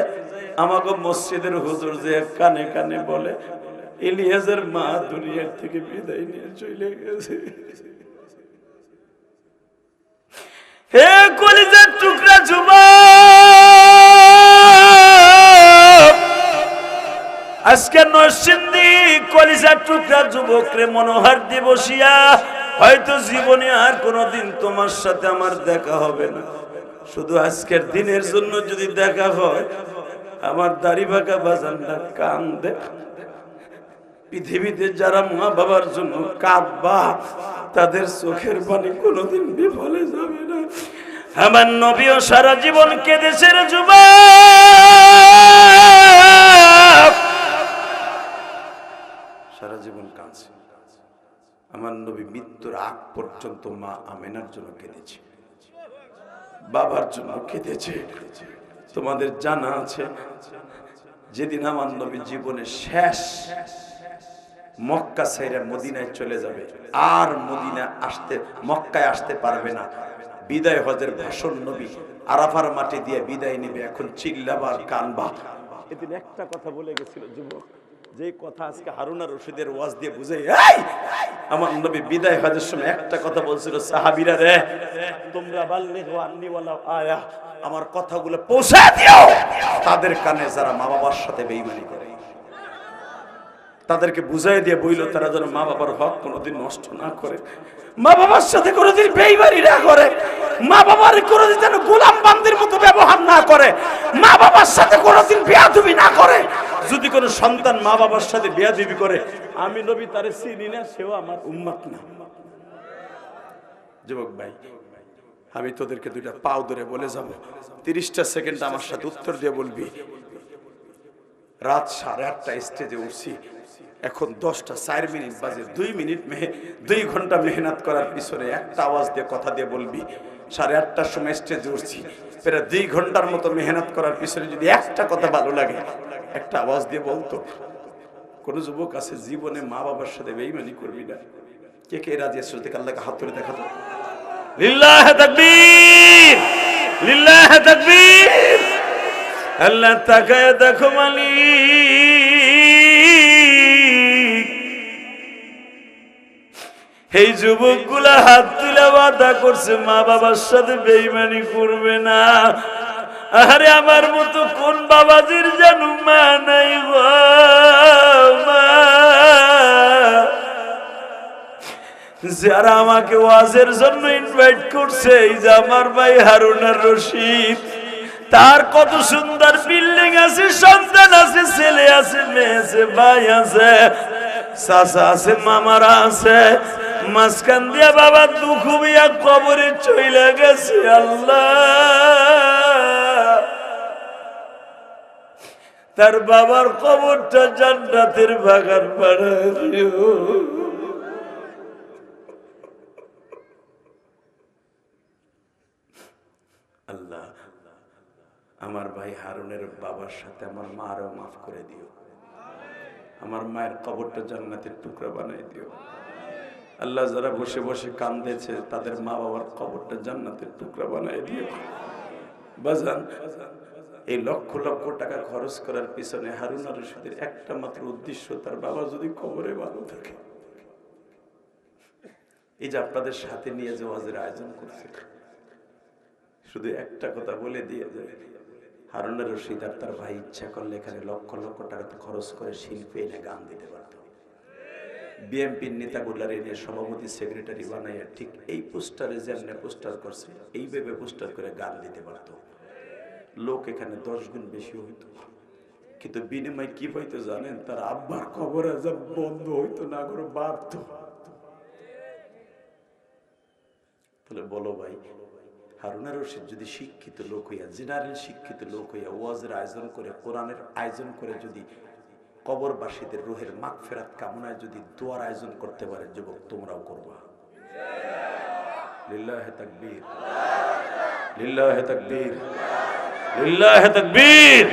আমাকে মসজিদের হুজুর যে কানে কানে বলে, ইলিয়াসের মা দুনিয়ার থেকে বিদায় নিয়ে চলে গেছে। হে কলিজার টুকরা যুবক, আজকে নরসিংদী কলিজার টুকরা যুবকরে মনোহার দিয়ে বসিয়া, হয়তো জীবনে আর কোনোদিন তোমার সাথে আমার দেখা হবে না, শুধু আজকের দিনের জন্য যদি দেখা হয়, আমার দাড়ি বাঁকা বাজানটা কান্দে। পৃথিবীতে যারা মা বাবার জন্য কাঁদবা, তাদের চোখের পানি কোনোদিন বিফলে যাবে না। আমার নবীও সারা জীবন কেঁদেছে রে যুবক, সারা জীবন কাঁদছে। আমার নবী মৃত্যুর আগ পর্যন্ত মা আমেনার জন্য কেঁদেছে, বাবার জন্য কেঁদেছে। তোমাদের জানা আছে, যেদিন আমার নবী জীবনে শেষ মক্কা ছেড়ে মদিনায় চলে যাবে, আর মক্কায় আসতে পারবে না, বিদায় হজের ভাষণ নবী আরাফার মাটি দিয়ে বিদায় নিবে। এখন চিল্লাবার কানবা। এদিন একটা কথা বলে গেছিল যুবক, যে কথা আজকে হারুন আর রশিদের ওয়াজ দিয়ে বুঝে, আমার নবী বিদায় হজের সময় একটা কথা বলছিল, সাহাবীরা রে, তোমরা বাল্লিগু আন্নী ওয়ালাউ আয়া, আমার কথাগুলো পৌঁছে দিও তাদের কানে যারা মা বাবার সাথে বেঈমানি করে। তাদেরকে বুঝাই দিয়ে বইল, তারা যেন মা বাবার হক কোনোদিন নষ্ট না করে, মা বাবার সাথে কোনোদিন বেঈমানি না করে, মা বাবার কোনোদিন যেন গোলাম বান্দির মতো ব্যবহার না করে, মা বাবার সাথে কোনোদিন বেয়াদবি না করে। যদি কোনো সন্তান মা বাবার সাথে বেয়াদবি করে, আমি নবী তারে চিনি না, সেও আমার উম্মত না। যুবক ভাই, আমি তোদেরকে দুইটা পাও ধরে বলে যাব, 30টা সেকেন্ড আমার সাথে উত্তর দিয়ে বলবি। রাত 8:30 স্টেজে উঠছি, এখন 10টা 4 মিনিট বাজে, 2 ঘন্টা মেহনত করার পিছনে একটা আওয়াজ দিয়ে কথা দিয়ে বলবি। 8:30টার সময় স্টেজে উঠছি, প্রায় 2 ঘন্টার মতো মেহনত করার পিছনে যদি একটা কথা ভালো লাগে, একটা আওয়াজ দিয়ে বলতো। কোন যুবক আছে জীবনে মা বাবার সাথে বেঈমানি করবি না? কে কে রাজি আছে? আল্লাহকে হাত তুলে দেখাতো। লিল্লাহি তাকবীর, লিল্লাহি তাকবীর। আল্লাহ তাকায় দেখো মালিক, এই যুবকগুলা হাত তুলে ওয়াদা করছে মা বাবার সাথে বেঈমানি করবে না। আরে আমার মতো কোন বাবাজির জানু মা নাই গো, মা যারা আমাকে ওয়াজের জন্য ইনভাইট করছে, এই যে আমার ভাই হারুন আর রশিদ, তার কত সুন্দর বিল্ডিং আছে, সন্তান আছে, ছেলে আছে, মেয়ে আছে, ভাই আছে, চাচা আছে, মামারা আছে, মাঝখান দিয়া বাবা দুঃখ বিয়া কবরে চলে গেছে। আল্লাহ তার বাবার কবরটা জান্নাতের বাগান বানায় দিও। আল্লাহ আমার ভাই হারুনের বাবার সাথে আমার মারও মাফ করে দিও, আমার মায়ের কবরটা জান্নাতের টুকরা বানাই দিও। আল্লাহ যারা বসে বসে কান্দেছে, তাদের মা বাবার কবরটা জান্নাতের টুকরা বানাই দিও। বাজান, এই লক্ষ লক্ষ টাকা খরচ করার পিছনে হারুন আর রশিদের একটা মাত্র উদ্দেশ্য, তার বাবা যদি কবরে ভালো থাকে। এই যে আপনাদের সাথে নিয়ে যে ওয়াজের আয়োজন করছে, শুধু একটা কথা বলে দিয়ে যায়, হারুন আর রশিদ আর তার ভাই ইচ্ছা করলে এখানে লক্ষ লক্ষ টাকা খরচ করে শিল্পী এনে গান দিতে পারত। বিএনপির নেতাগুলার এনে সভাপতি সেক্রেটারি বানাইয়া ঠিক এই পোস্টারে যেমন পোস্টার করছে, এইভাবে পোস্টার করে গান দিতে পারত। লোক এখানে 10 গুণ বেশি হইতো, কিন্তু বিনিময় কি পাইতো জানেন? তার আব্বার কবর আযাব বন্ধ হইতো না, করে বাড়তো। তাহলে বলো ভাই, হারুন রশিদ যদি শিক্ষিত লোক হইয়া, জেনারেল শিক্ষিত লোক হইয়া ওয়াজের আয়োজন করে, কোরআনের আয়োজন করে, যদি কবরবাসীদের রুহের মাগফিরাত কামনায় যদি দোয়ার আয়োজন করতে পারে, যুবক তোমরাও করবা। লিল্লাহে তাকবীর, লিল্লাহে তাকবীর, লিল্লাহে তাকবীর।